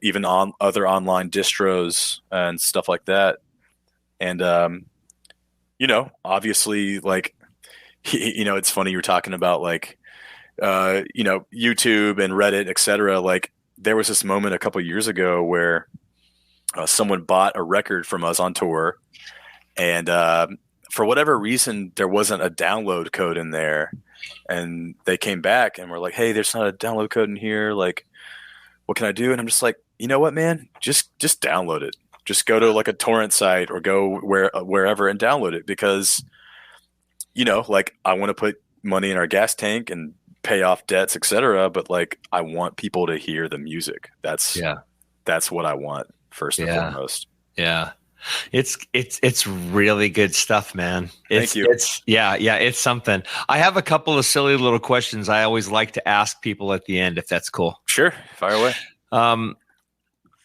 Even on other online distros and stuff like that. And obviously, like, it's funny you're talking about like, YouTube and Reddit, etc. Like, there was this moment a couple years ago where someone bought a record from us on tour, and for whatever reason, there wasn't a download code in there, and they came back and were like, "Hey, there's not a download code in here. Like, what can I do?" And I'm just like, you know what, man, just download it. Just go to like a torrent site or go wherever and download it, because like, I want to put money in our gas tank and pay off debts, etc. But like, I want people to hear the music. That's what I want first and foremost. Yeah. It's really good stuff, man. Thank you. It's something. I have a couple of silly little questions I always like to ask people at the end, if that's cool. Sure. Fire away.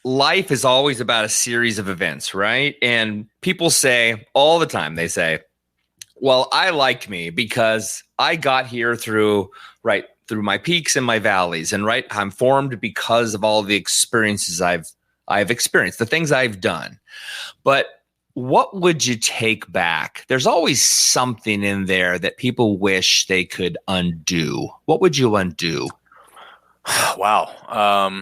Life is always about a series of events, right? And people say all the time, they say, well, I liked me because I got here through my peaks and my valleys, and I'm formed because of all the experiences I've experienced, the things I've done. But what would you take back? There's always something in there that people wish they could undo. What would you undo? Wow.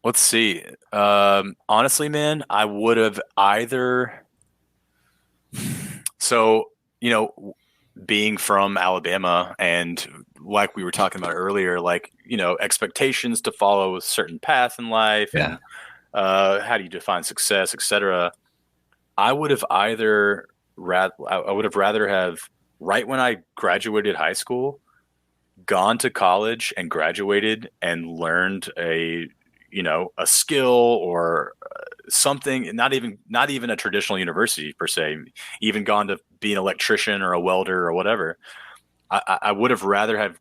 Let's see. Honestly, man, I would have either. So, being from Alabama, and like we were talking about earlier, like, expectations to follow a certain path in life, and how do you define success, etc. I would have rather have, right when I graduated high school, gone to college and graduated and learned a skill or something, not even a traditional university per se, even gone to be an electrician or a welder or whatever. I would have rather have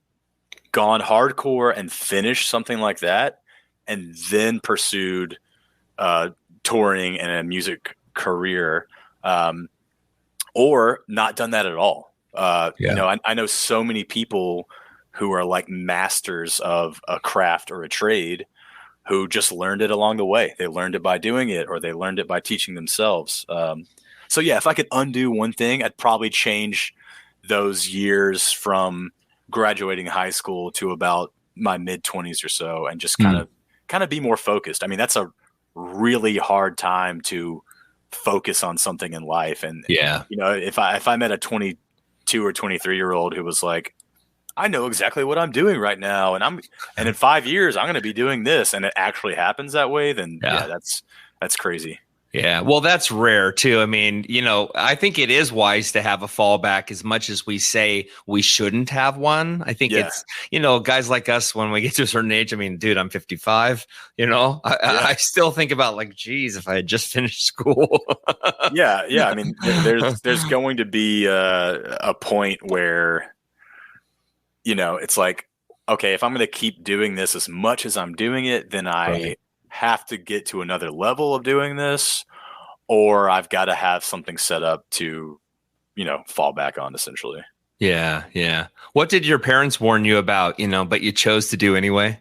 gone hardcore and finished something like that, and then pursued touring and a music career, or not done that at all. I know so many people who are like masters of a craft or a trade, who just learned it along the way. They learned it by doing it, or they learned it by teaching themselves. So yeah, if I could undo one thing, I'd probably change those years from graduating high school to about my mid-20s or so, and just kind of be more focused. I mean, that's a really hard time to focus on something in life. And if I met a 22 or 23-year-old who was like, I know exactly what I'm doing right now, and in 5 years I'm going to be doing this, and it actually happens that way, then that's crazy. Yeah. Well, that's rare too. I mean, I think it is wise to have a fallback, as much as we say we shouldn't have one. I think it's, guys like us, when we get to a certain age, I mean, dude, I'm 55, I still think about like, geez, if I had just finished school. Yeah. I mean, there's going to be a point where, it's like, okay, if I'm going to keep doing this as much as I'm doing it, then I have to get to another level of doing this, or I've got to have something set up to, fall back on, essentially. Yeah. Yeah. What did your parents warn you about, but you chose to do anyway?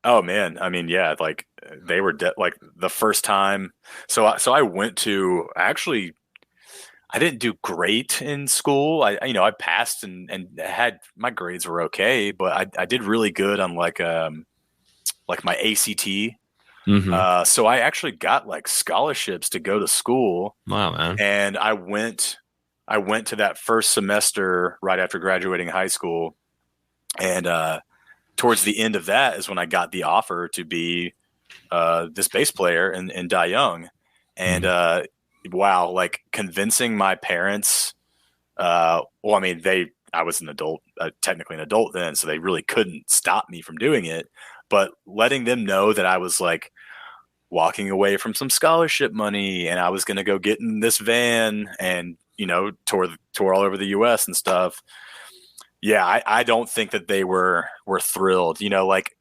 Oh man. I mean, yeah, like they were like the first time. So I went to, actually, I didn't do great in school. I passed and had, my grades were okay, but I did really good on like my ACT. Mm-hmm. So I actually got like scholarships to go to school. Wow, man. And I went to that first semester right after graduating high school. And towards the end of that is when I got the offer to be this bass player in Die Young. And wow, like convincing my parents, I was an adult, technically an adult then, so they really couldn't stop me from doing it. But letting them know that I was like walking away from some scholarship money, and I was going to go get in this van and, tour all over the US and stuff. Yeah. I don't think that they were thrilled, like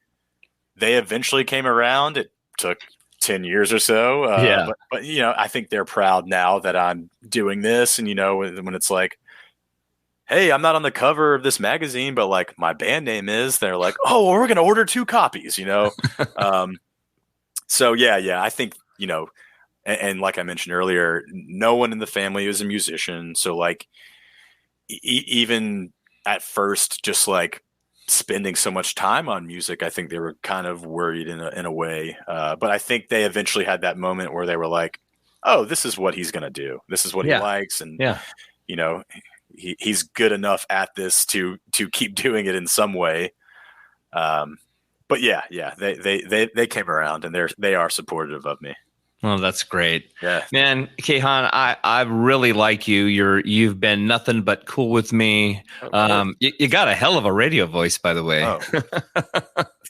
they eventually came around. It took 10 years or so. Yeah. But, you know, I think they're proud now that I'm doing this. And, you know, when it's like, hey, I'm not on the cover of this magazine, but like my band name is, they're like, oh, well, we're going to order 2 copies, you know? So yeah, I think, you know, and like I mentioned earlier, no one in the family is a musician. So like, even at first, just like spending so much time on music, I think they were kind of worried in a way. But I think they eventually had that moment where they were like, oh, this is what he's going to do. This is what he likes. And, you know, he's good enough at this to keep doing it in some way. But yeah, they came around, and they are supportive of me. Oh, that's great. Yeah, man. Kayhan, I really like you. You've been nothing but cool with me. You got a hell of a radio voice, by the way. Oh.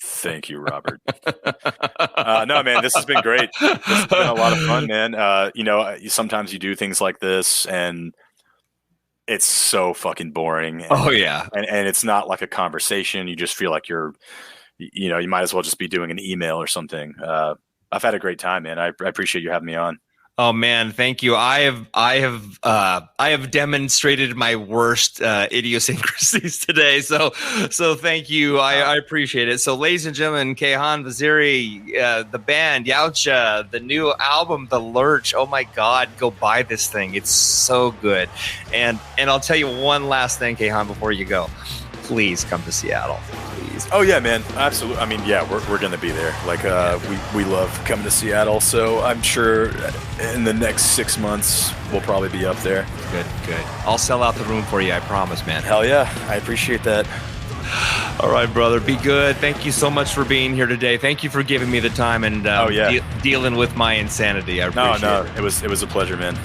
Thank you, Robert. No, man, this has been great. This has been a lot of fun, man. You know, sometimes you do things like this and it's so fucking boring. And, and it's not like a conversation. You just feel like you might as well just be doing an email or something. I've had a great time, man. I appreciate you having me on. Oh man, thank you. I have demonstrated my worst idiosyncrasies today. So thank you. I appreciate it. So ladies and gentlemen, Kayhan Vaziri, the band Yautja, the new album, The Lurch. Oh my God, go buy this thing. It's so good. And I'll tell you one last thing, Kayhan, before you go. Please come to Seattle. Please. Oh yeah, man. Absolutely. I mean, yeah, we're going to be there. Like, we love coming to Seattle. So I'm sure in the next 6 months, we'll probably be up there. Good. I'll sell out the room for you. I promise, man. Hell yeah. I appreciate that. All right, brother. Be good. Thank you so much for being here today. Thank you for giving me the time and dealing with my insanity. I appreciate it. It was a pleasure, man.